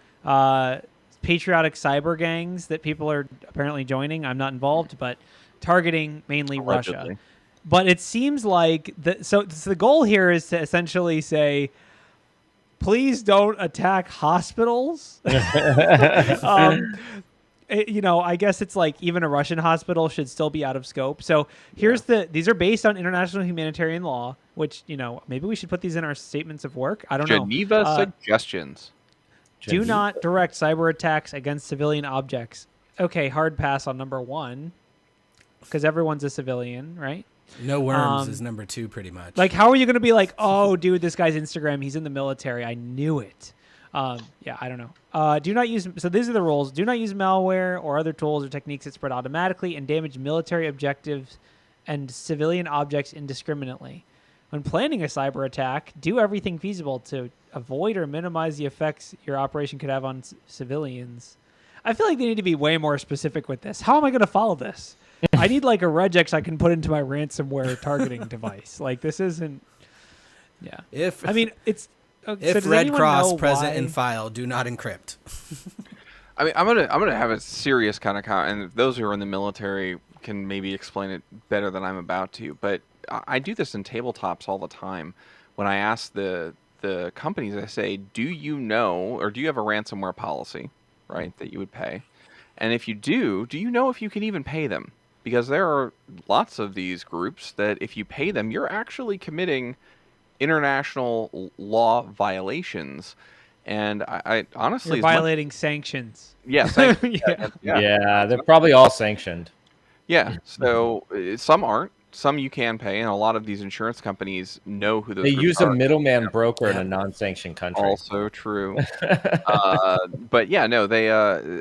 patriotic cyber gangs that people are apparently joining. I'm not involved, but targeting mainly Russia. Allegedly. But it seems like so the goal here is to essentially say, please don't attack hospitals. I guess it's like even a Russian hospital should still be out of scope. So these are based on international humanitarian law, which, maybe we should put these in our statements of work. I don't know. Geneva suggestions. Do not direct cyber attacks against civilian objects. Okay, hard pass on number 1, because everyone's a civilian, right? No worms is number 2, pretty much. Like, how are you going to be like, oh, dude, this guy's Instagram, he's in the military. I knew it. Yeah, I don't know. Do not use. So these are the rules. Do not use malware or other tools or techniques that spread automatically and damage military objectives and civilian objects indiscriminately. When planning a cyber attack, do everything feasible to avoid or minimize the effects your operation could have on civilians. I feel like they need to be way more specific with this. How am I going to follow this? I need like a regex I can put into my ransomware targeting device. Like, this isn't. Yeah. If Red Cross present in file, do not encrypt. I mean, I'm gonna have a serious kind of and those who are in the military can maybe explain it better than I'm about to. But I do this in tabletops all the time. When I ask the companies, I say, do you know, or do you have a ransomware policy, right, that you would pay? And if you do you know if you can even pay them? Because there are lots of these groups that if you pay them, you're actually committing international law violations. And I honestly... You're violating sanctions. Yes. Yeah, they're probably all sanctioned. Yeah, so some aren't. Some you can pay, and a lot of these insurance companies know who those They groups use are. a middleman broker in a non-sanctioned country. Also true. But yeah, no, they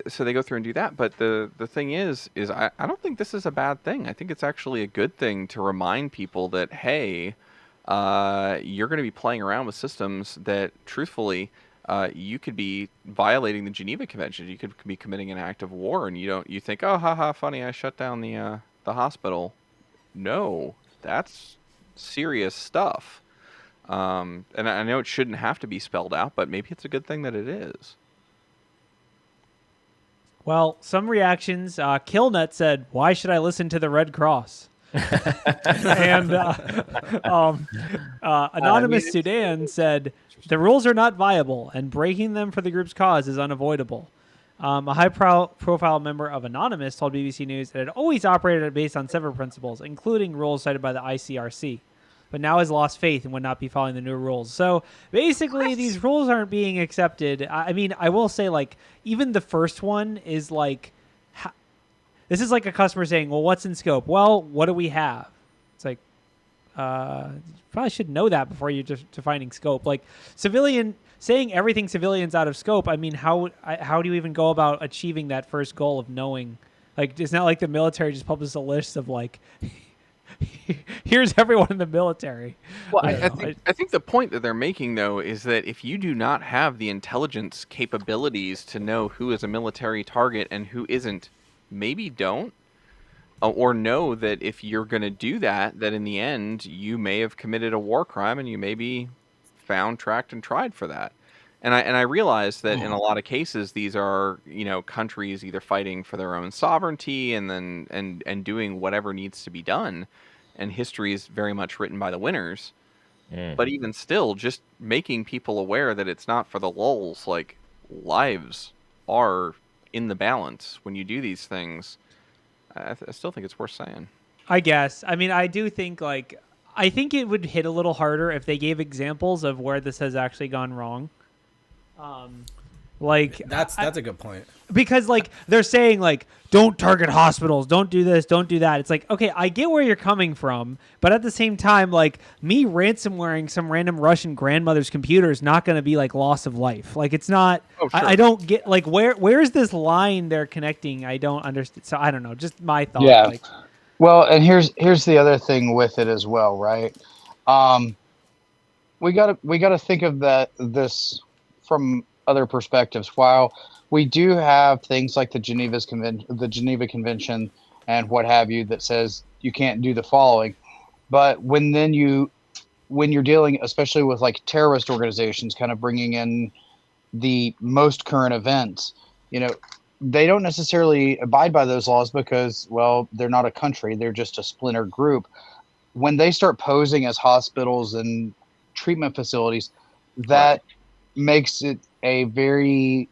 so they go through and do that. But the thing is I don't think this is a bad thing. I think it's actually a good thing to remind people that, hey, you're going to be playing around with systems that, truthfully, you could be violating the Geneva Convention. You could be committing an act of war, and you think, oh, haha, funny, I shut down the hospital. No, that's serious stuff. And I know it shouldn't have to be spelled out, but maybe it's a good thing that it is. Well, some reactions. Killnet said, "Why should I listen to the Red Cross?" And Anonymous Sudan said, "The rules are not viable, and breaking them for the group's cause is unavoidable." A high-profile member of Anonymous told BBC News that it had always operated based on several principles, including rules cited by the ICRC, but now has lost faith and would not be following the new rules. So basically, these rules aren't being accepted. I mean, I will say, like, even the first one is like, this is like a customer saying, well, what's in scope? Well, what do we have? It's like, you probably should know that before you're just defining scope. Like, saying everything civilian's out of scope, I mean, how do you even go about achieving that first goal of knowing? Like, it's not like the military just publishes a list of, like, here's everyone in the military. Well, I think the point that they're making, though, is that if you do not have the intelligence capabilities to know who is a military target and who isn't, maybe don't. Or know that if you're going to do that, that in the end, you may have committed a war crime and you may be found, tracked, and tried for that. And I realize that in a lot of cases, these are, countries either fighting for their own sovereignty and doing whatever needs to be done. And history is very much written by the winners. But even still, just making people aware that it's not for the lulz, like, lives are in the balance when you do these things. I still think it's worth saying. I guess. I mean, I do think, I think it would hit a little harder if they gave examples of where this has actually gone wrong. That's a good point. Because, they're saying, don't target hospitals, don't do this, don't do that. It's like, okay, I get where you're coming from, but at the same time, me ransomwaring some random Russian grandmother's computer is not going to be, loss of life. It's not, oh, sure. I don't get, where is this line they're connecting? I don't understand. So, I don't know, just my thought. Yeah. Well, and here's the other thing with it as well, right? We gotta think of this from other perspectives. While we do have things like the Geneva Convention and what have you that says you can't do the following, but when you're dealing, especially with like terrorist organizations, kind of bringing in the most current events, they don't necessarily abide by those laws because, well, they're not a country; they're just a splinter group. When they start posing as hospitals and treatment facilities, that makes it a very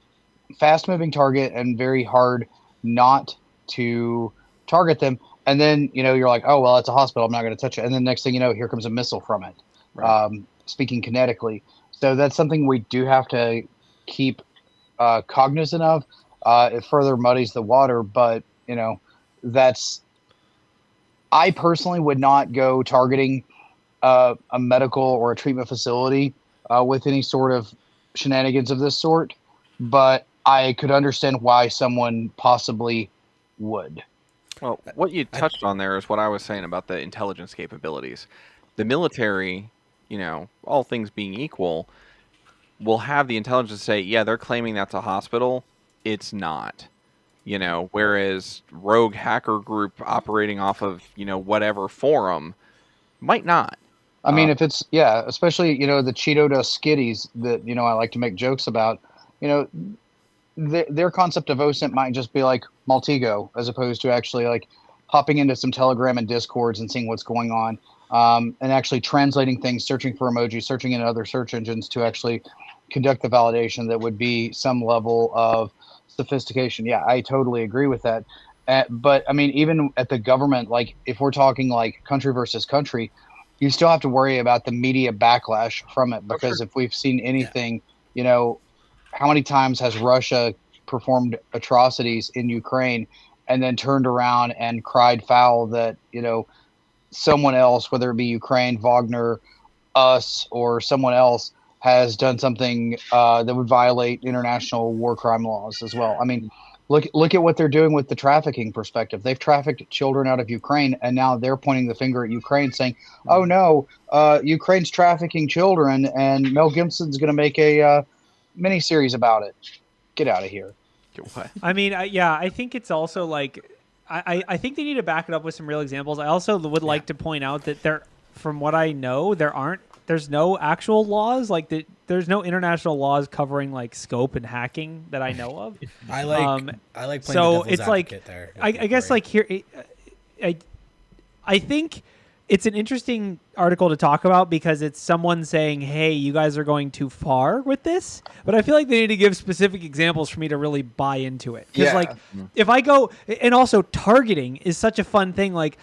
fast-moving target and very hard not to target them. And then, you're like, oh, well, it's a hospital, I'm not going to touch it. And then next thing you know, here comes a missile from it, speaking kinetically. So that's something we do have to keep cognizant of. It further muddies the water, but, I personally would not go targeting a medical or a treatment facility with any sort of shenanigans of this sort, but I could understand why someone possibly would. Well, what you touched on there is what I was saying about the intelligence capabilities. The military, all things being equal, will have the intelligence to say, yeah, they're claiming that's a hospital. It's not. Whereas rogue hacker group operating off of, whatever forum might not. I mean, if it's, especially, the Cheeto Dust skitties that, I like to make jokes about, their concept of OSINT might just be like Maltego, as opposed to actually like hopping into some Telegram and Discords and seeing what's going on, and actually translating things, searching for emojis, searching in other search engines to actually conduct the validation that would be some level of sophistication. Yeah, I totally agree with that. But I mean, even at the government, like if we're talking like country versus country, you still have to worry about the media backlash from it, because if we've seen anything, how many times has Russia performed atrocities in Ukraine and then turned around and cried foul that, someone else, whether it be Ukraine, Wagner, us, or someone else, has done something that would violate international war crime laws as well. I mean, look at what they're doing with the trafficking perspective. They've trafficked children out of Ukraine, and now they're pointing the finger at Ukraine saying, oh no, Ukraine's trafficking children, and Mel Gibson's going to make a miniseries about it. Get out of here. I mean, I think it's also like, I think they need to back it up with some real examples. I also would like to point out that from what I know, there's no actual laws, there's no international laws covering like scope and hacking that I know of. I like playing so the it's like there. I guess like here, I think it's an interesting article to talk about because it's someone saying, hey, you guys are going too far with this, but I feel like they need to give specific examples for me to really buy into it. Because if I go, and also targeting is such a fun thing. Like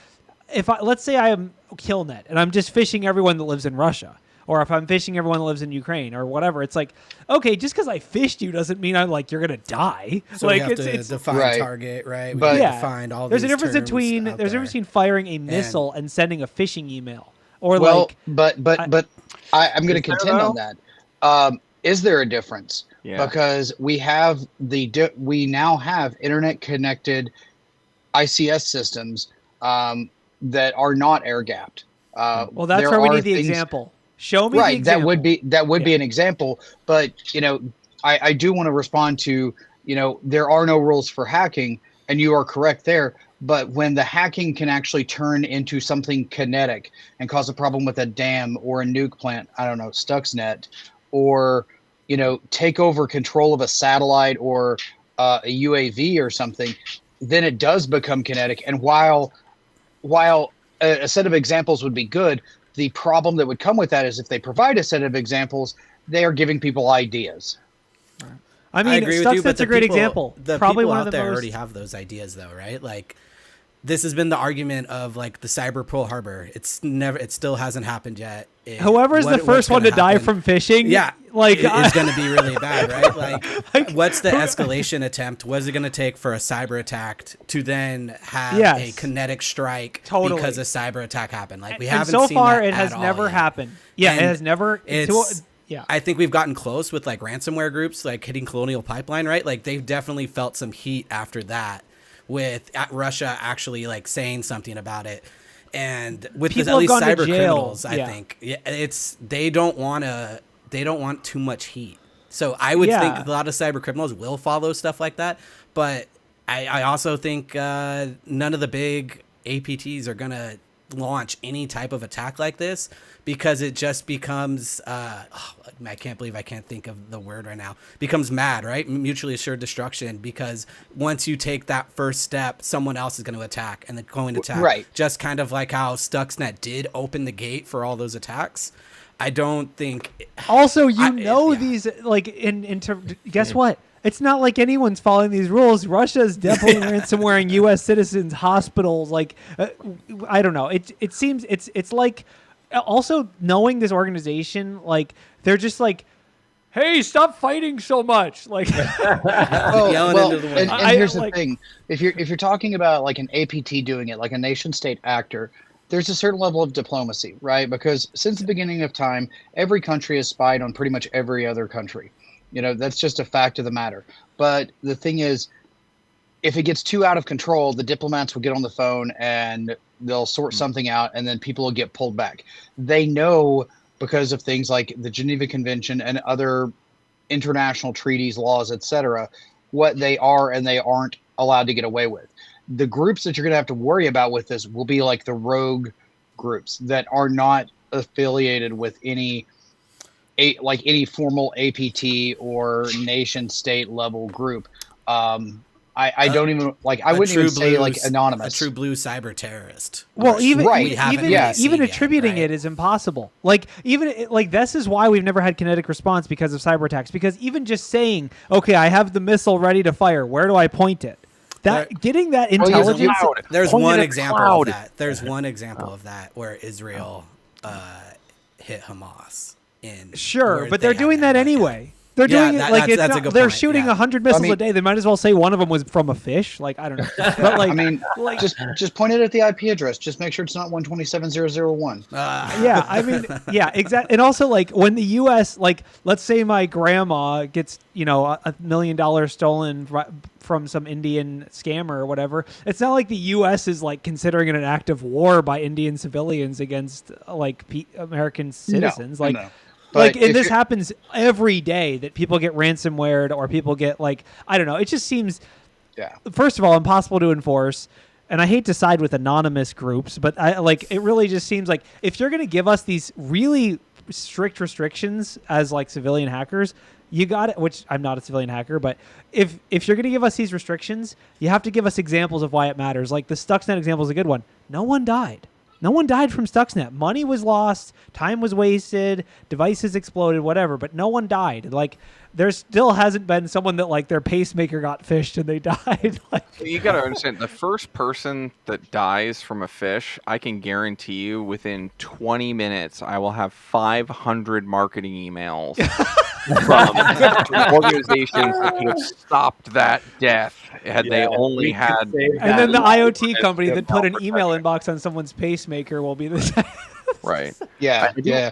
let's say I am KillNet and I'm just phishing everyone that lives in Russia, or if I'm phishing everyone that lives in Ukraine or whatever, it's like, okay, just because I fished you doesn't mean I'm like, you're going to die. So like we have to define target, right? We But define all there's a these difference terms between out there's a there. difference between firing a missile and sending a phishing email. Or Well, like, but I'm going to contend on that. Is there a difference? Yeah. Because we have we now have internet connected ICS systems that are not air gapped. well, that's where we need the example. Show me the Right, example. that would be an example. But I do want to respond to there are no rules for hacking, and you are correct there. But when the hacking can actually turn into something kinetic and cause a problem with a dam or a nuke plant, I don't know, Stuxnet, or take over control of a satellite or a UAV or something, then it does become kinetic. And while a set of examples would be good, the problem that would come with that is if they provide a set of examples, they are giving people ideas. I mean, I agree with you, but Stuxnet's a great example. The Probably people one out of the there most... already have those ideas, though, right? Like, this has been the argument of like the cyber Pearl Harbor. It still hasn't happened yet. Whoever's the first one to die from phishing, like is going to be really bad, right? Like, what's the escalation attempt? What is it going to take for a cyber attack to then have a kinetic strike because a cyber attack happened? Like, we haven't so seen far that it has at never all yet. happened. Yeah, And it has never. I think we've gotten close with like ransomware groups like hitting Colonial Pipeline, right? Like, they've definitely felt some heat after that, with Russia actually like saying something about it. And with People at least have gone to cyber jail. criminals, I think they don't want too much heat. So I would think a lot of cyber criminals will follow stuff like that. But I also think none of the big APTs are gonna launch any type of attack like this, because it just becomes I can't believe I can't think of the word right now. Becomes MAD, right? Mutually assured destruction, because once you take that first step, someone else is going to attack and then going to attack. Right. Just kind of like how Stuxnet did open the gate for all those attacks. I don't think. Also, these like guess what? It's not like anyone's following these rules. Russia's definitely ransomwaring U.S. citizens, hospitals. Like, I don't know. It seems it's like, also knowing this organization, like they're just like, hey, stop fighting so much. Like, and here's the thing: if you're talking about like an APT doing it, like a nation state actor, there's a certain level of diplomacy, right? Because since the beginning of time, every country has spied on pretty much every other country. That's just a fact of the matter. But the thing is, if it gets too out of control, the diplomats will get on the phone and they'll sort something out, and then people will get pulled back. They know, because of things like the Geneva Convention and other international treaties, laws, etc., what they are and they aren't allowed to get away with. The groups that you're going to have to worry about with this will be like the rogue groups that are not affiliated with any formal APT or nation state level group. I don't even like. I wouldn't even say like anonymous. A true blue cyber terrorist. Well, even attributing attributing it is impossible. Like this is why we've never had kinetic response because of cyber attacks. Because even just saying, okay, I have the missile ready to fire, where do I point it? Getting that intelligence. There's one example of that. There's one example of that where Israel hit Hamas. Sure, but they're doing that anyway. They're doing it like it's not, they're shooting 100 missiles a day. They might as well say one of them was from a fish. Like, I don't know. But like, I mean, like, just point it at the IP address. Just make sure it's not 127.0.0.1. Yeah, I mean, yeah, exactly. And also, like, when the U.S., like, let's say my grandma gets, $1 million stolen from some Indian scammer or whatever. It's not like the U.S. is like considering it an act of war by Indian civilians against like American citizens. No. Like, and this happens every day that people get ransomwared or people get like, I don't know. It just seems, first of all, impossible to enforce. And I hate to side with anonymous groups, but it really just seems like if you're going to give us these really strict restrictions as like civilian hackers, you got it, which I'm not a civilian hacker, but if you're going to give us these restrictions, you have to give us examples of why it matters. Like the Stuxnet example is a good one. No one died. No one died from Stuxnet. Money was lost, time was wasted, devices exploded, whatever, but no one died. Like, there still hasn't been someone that, like, their pacemaker got fished and they died. You got to understand, the first person that dies from a fish, I can guarantee you within 20 minutes, I will have 500 marketing emails from organizations that could have stopped that death had they only had. And then the IoT company that put an email inbox on someone's pacemaker will be the same. Right. Yeah.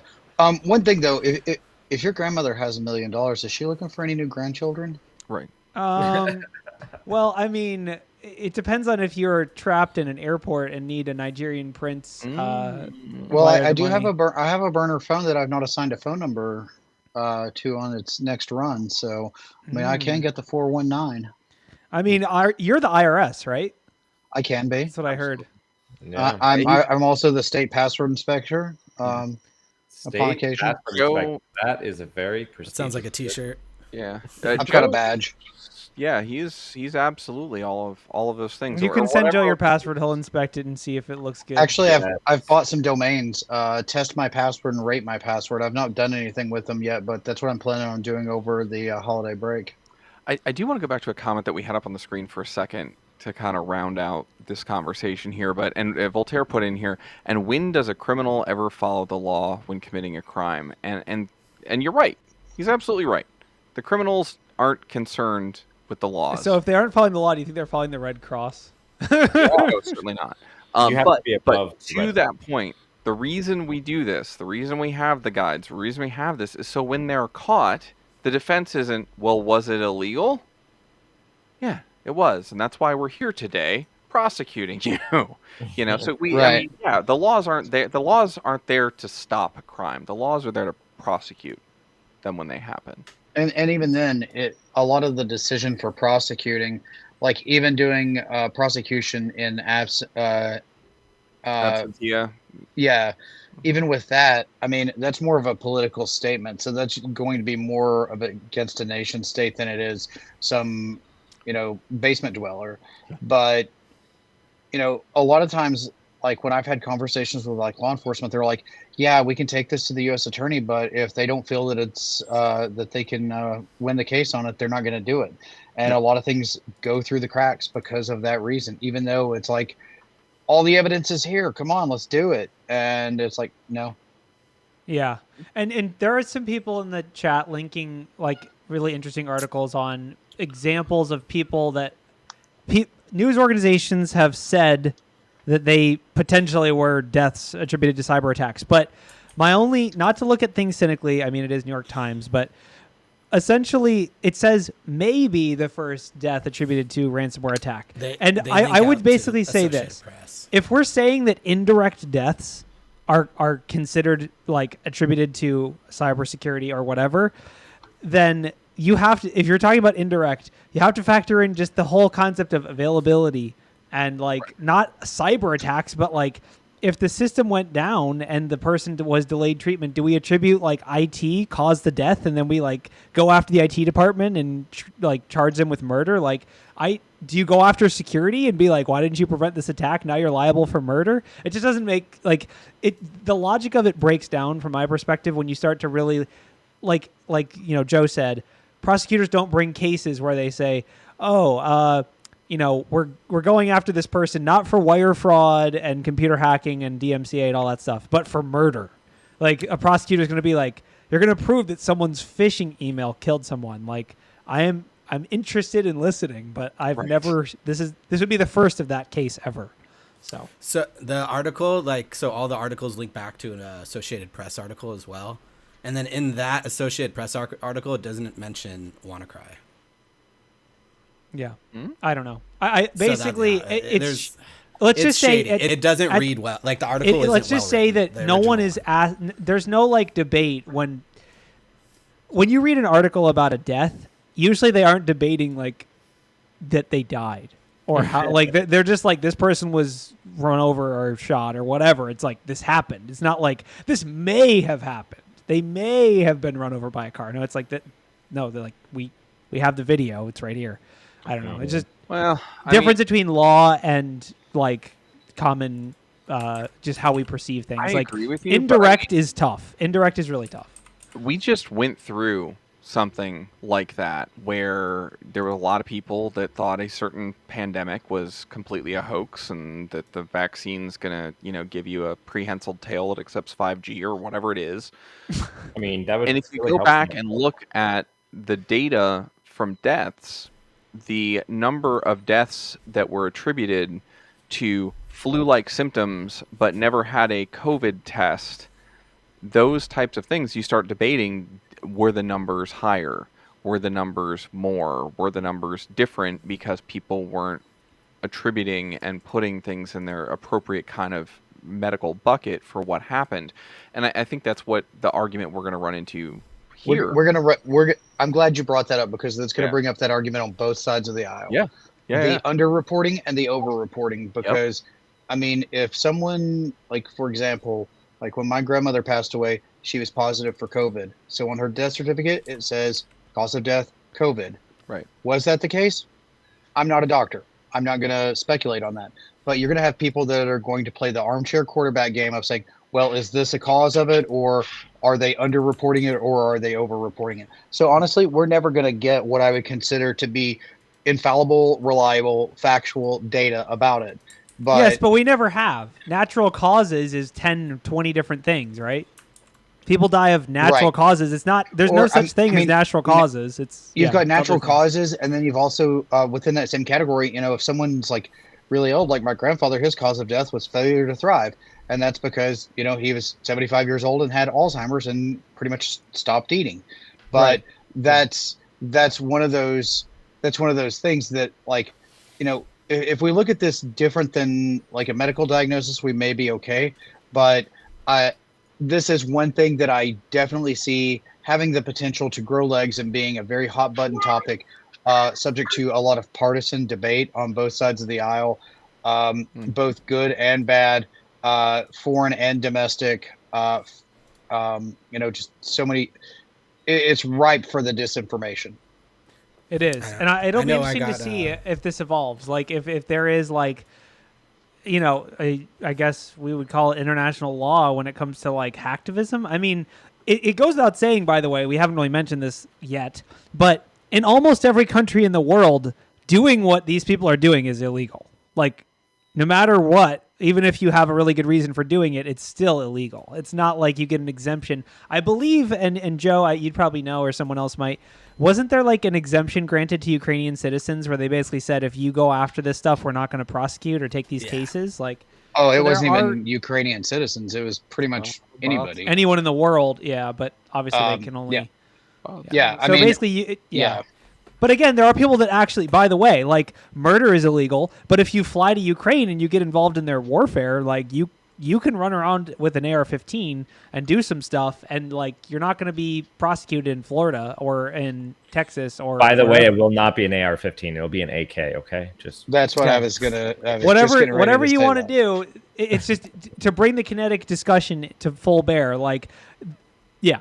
One thing though, if your grandmother has $1 million, is she looking for any new grandchildren? Right. Well, I mean, it depends on if you're trapped in an airport and need a Nigerian prince. Well, I do have I have a burner phone that I've not assigned a phone number to on its next run. So, I mean, I can get the 419. I mean, you're the IRS, right? I can be. That's what I heard. Yeah. I'm also the state password inspector. Upon occasion. That is a very prestigious. Sounds like a T-shirt. Yeah, I've got a badge. Yeah, he's absolutely all of those things. You can send Joe your password; he'll inspect it and see if it looks good. Actually, I've bought some domains. Test my password and rate my password. I've not done anything with them yet, but that's what I'm planning on doing over the holiday break. I do want to go back to a comment that we had up on the screen for a second to kind of round out this conversation here. But Voltaire put in here, and when does a criminal ever follow the law when committing a crime? And you're right. He's absolutely right. The criminals aren't concerned with the laws. So if they aren't following the law, do you think they're following the Red Cross? No, certainly not. You have to be above to that point, the reason we do this, the reason we have the guides, the reason we have this is so when they're caught, the defense isn't, well, was it illegal? Yeah, it was. And that's why we're here today prosecuting you. You know, so I Right. mean, yeah, the laws aren't there. The laws aren't there to stop a crime. The laws are there to prosecute them when they happen. And even then, a lot of the decision for prosecuting, like even doing prosecution in Absentia. yeah, even with that, I mean, that's more of a political statement. So that's going to be more of against a nation state than it is some, basement dweller. But, a lot of times, like when I've had conversations with like law enforcement, they're like, yeah, we can take this to the U.S. attorney, but if they don't feel that it's that they can win the case on it, they're not going to do it. And a lot of things go through the cracks because of that reason, even though it's like, all the evidence is here. Come on, let's do it. And it's like, no. Yeah. And there are some people in the chat linking like really interesting articles on examples of people that news organizations have said that they potentially were deaths attributed to cyber attacks. But not to look at things cynically, I mean, it is New York Times, but essentially it says maybe the first death attributed to ransomware attack. I would basically say this. If we're saying that indirect deaths are considered like attributed to cybersecurity or whatever, then you have to, if you're talking about indirect, you have to factor in just the whole concept of availability and like not cyber attacks, but like if the system went down and the person was delayed treatment, do we attribute like IT caused the death and then we like go after the IT department and like charge them with murder? Like do you go after security and be like, why didn't you prevent this attack? Now you're liable for murder. It just doesn't make like it. The logic of it breaks down from my perspective when you start to really like Joe said, prosecutors don't bring cases where they say, we're going after this person not for wire fraud and computer hacking and DMCA and all that stuff, but for murder. Like a prosecutor is going to be like, you're going to prove that someone's phishing email killed someone. Like I'm interested in listening, but I've never. This would be the first of that case ever. So the article, all the articles link back to an Associated Press article as well, and then in that Associated Press article, it doesn't mention WannaCry. Yeah, I don't know. I basically it's. Let's just say it doesn't read well. Like the article. Let's just say that no one is asked. There's no like debate when you read an article about a death. Usually they aren't debating like that they died or how like they're just like this person was run over or shot or whatever. It's like this happened. It's not like this may have happened. They may have been run over by a car. No, it's like that. No, they're like we have the video. It's right here. I don't know. It's just difference between law and like common just how we perceive things. I like agree with you, indirect is tough. Indirect is really tough. We just went through something like that where there were a lot of people that thought a certain pandemic was completely a hoax and that the vaccine's gonna give you a prehensile tail that accepts 5G or whatever it is. I mean, that would. And if you go back and look at the data from deaths, the number of deaths that were attributed to flu-like symptoms but never had a COVID test, those types of things, you start debating, were the numbers higher? Were the numbers more? Were the numbers different because people weren't attributing and putting things in their appropriate kind of medical bucket for what happened? And I think that's what the argument we're going to run into here. I'm glad you brought that up because it's going to bring up that argument on both sides of the aisle. The underreporting and the overreporting. Because, I mean, if someone, like, for example, like when my grandmother passed away, she was positive for COVID. So on her death certificate, it says cause of death, COVID. Right. Was that the case? I'm not a doctor. I'm not going to speculate on that. But you're going to have people that are going to play the armchair quarterback game of saying, well, is this a cause of it, or are they underreporting it, or are they overreporting it? So honestly, we're never going to get what I would consider to be infallible, reliable, factual data about it. But yes, but we never have. Natural causes is 10, 20 different things, right? People die of natural causes. It's not. There's no such thing as natural causes. You've got natural causes, and then you've also within that same category. If someone's like really old, like my grandfather, his cause of death was failure to thrive, and that's because he was 75 years old and had Alzheimer's and pretty much stopped eating. But that's one of those things that, like, if if we look at this different than like a medical diagnosis, we may be okay. But this is one thing that I definitely see having the potential to grow legs and being a very hot button topic, subject to a lot of partisan debate on both sides of the aisle, both good and bad, foreign and domestic. Just so many. It's ripe for the disinformation. It is, and it'll be interesting to see if this evolves. Like, if there is like, I guess we would call it international law when it comes to like hacktivism. I mean, it goes without saying, by the way, we haven't really mentioned this yet, but in almost every country in the world, doing what these people are doing is illegal. Like, no matter what, even if you have a really good reason for doing it, it's still illegal. It's not like you get an exemption. I believe, and Joe, you'd probably know, or someone else might, wasn't there like an exemption granted to Ukrainian citizens where they basically said, if you go after this stuff, we're not going to prosecute or take these cases? Like, oh, it wasn't even Ukrainian citizens. It was pretty much anybody. Anyone in the world, yeah, but obviously they can only... Yeah, so basically, But again, there are people that actually, by the way, like, murder is illegal, but if you fly to Ukraine and you get involved in their warfare, like, you can run around with an AR-15 and do some stuff, and, like, you're not going to be prosecuted in Florida or in Texas or... By the way, it will not be an AR-15. It'll be an AK, okay? That's what I was going to... Whatever you want to do, it's just to bring the kinetic discussion to full bear, like, yeah.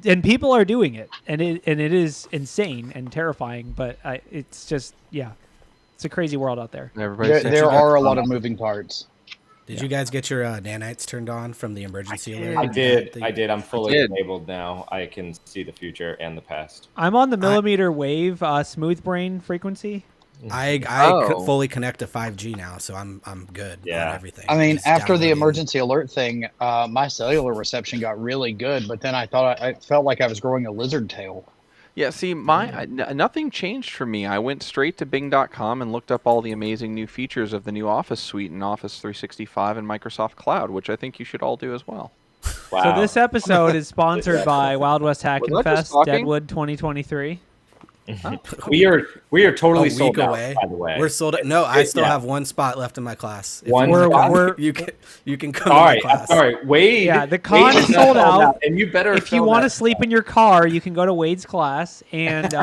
And people are doing it, and it is insane and terrifying. But it's just, it's a crazy world out there. There are a lot of moving parts. Did you guys get your nanites turned on from the emergency alert? I did. I'm fully enabled now. I can see the future and the past. I'm on the millimeter wave smooth brain frequency. I fully connect to 5G now, so I'm good on everything. I mean, after the emergency alert thing, my cellular reception got really good, but then I felt like I was growing a lizard tail. Yeah, see, nothing changed for me. I went straight to Bing.com and looked up all the amazing new features of the new Office suite and Office 365 and Microsoft Cloud, which I think you should all do as well. Wow. So this episode is sponsored by Wild West Hackin' Fest, Deadwood 2023. We are totally sold out, away. By the way. We're sold out. No, I still have one spot left in my class. You can come to my class. Sorry, Wade. Yeah, the con is sold out. And you better. If you want to sleep in your car, you can go to Wade's class. And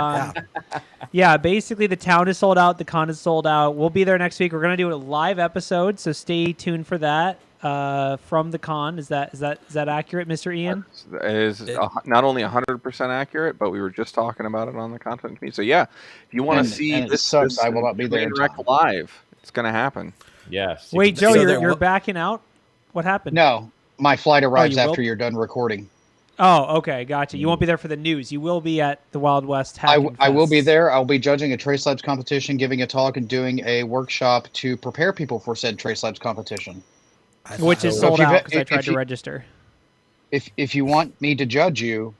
basically the town is sold out. The con is sold out. We'll be there next week. We're gonna do a live episode, so stay tuned for that. From the con, is that accurate, Mr. Ian? It is not only 100% accurate, but we were just talking about it on the content community. So yeah, if you want to see this, I will not be there live. It's going to happen. Yes. Wait, Joe, you're backing out. What happened? No, my flight arrives after you're done recording. Oh, okay, gotcha. You won't be there for the news. You will be at the Wild West Hackin' Fest. I will be there. I'll be judging a Trace Labs competition, giving a talk, and doing a workshop to prepare people for said Trace Labs competition. Which is sold out because I tried to register. If you want me to judge you,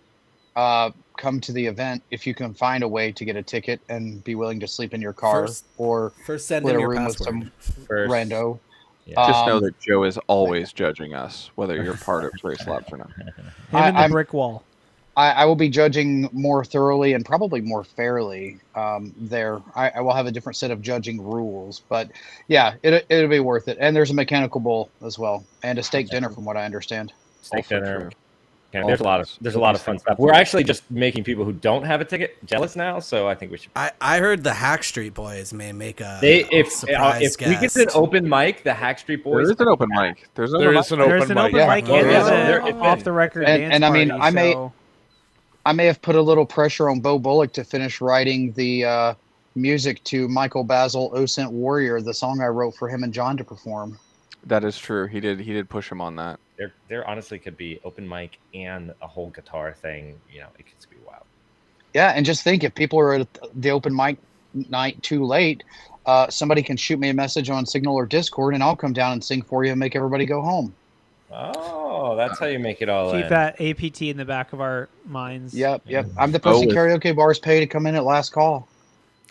come to the event. If you can find a way to get a ticket and be willing to sleep in your car or send in your room password. with some rando. Yeah. Just know that Joe is always judging us, whether you're part of Trace Labs or not. Him and the brick wall. I will be judging more thoroughly and probably more fairly there. I will have a different set of judging rules, but yeah, it'll be worth it. And there's a mechanical bowl as well, and a steak dinner, from what I understand. Steak dinner. Yeah, there's a lot of fun stuff. We're actually just making people who don't have a ticket jealous now, so I think we should. I heard the Hack Street Boys may make a if we get an open mic, the Hack Street Boys. There is an open mic. There's an open mic. And there's an off the record dance and I mean, party, I may have put a little pressure on Bo Bullock to finish writing the music to Michael Basil, O Cent Warrior, the song I wrote for him and John to perform. That is true. He did push him on that. There honestly could be open mic and a whole guitar thing. You know, it could be wild. Yeah, and just think, if people are at the open mic night too late, somebody can shoot me a message on Signal or Discord, and I'll come down and sing for you and make everybody go home. Oh, that's how you make it all. Keep that APT in the back of our minds. Yep. I'm the Pussy Karaoke Bar's pay to come in at last call.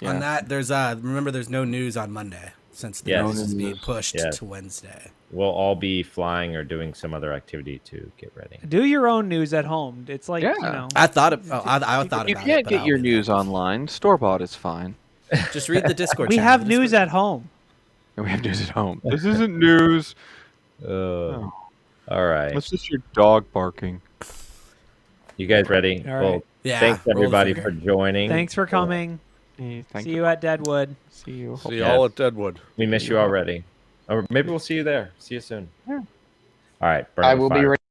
Yeah. On that, there's no news on Monday since the news is being pushed to Wednesday. We'll all be flying or doing some other activity to get ready. Do your own news at home. It's like, you know. I thought about it. You can't get your news online. Store-bought is fine. Just read the Discord We channel. have news at home. And we have news at home. This isn't news. All right. That's just your dog barking. You guys ready? All right. Well, Yeah, thanks roll the everybody finger. for joining. Thanks for coming. Hey, thank See you at Deadwood. See you. See y'all at Deadwood. We miss you already. Or maybe we'll see you there. See you soon. Yeah. All right. Burn I the will be fire. ready.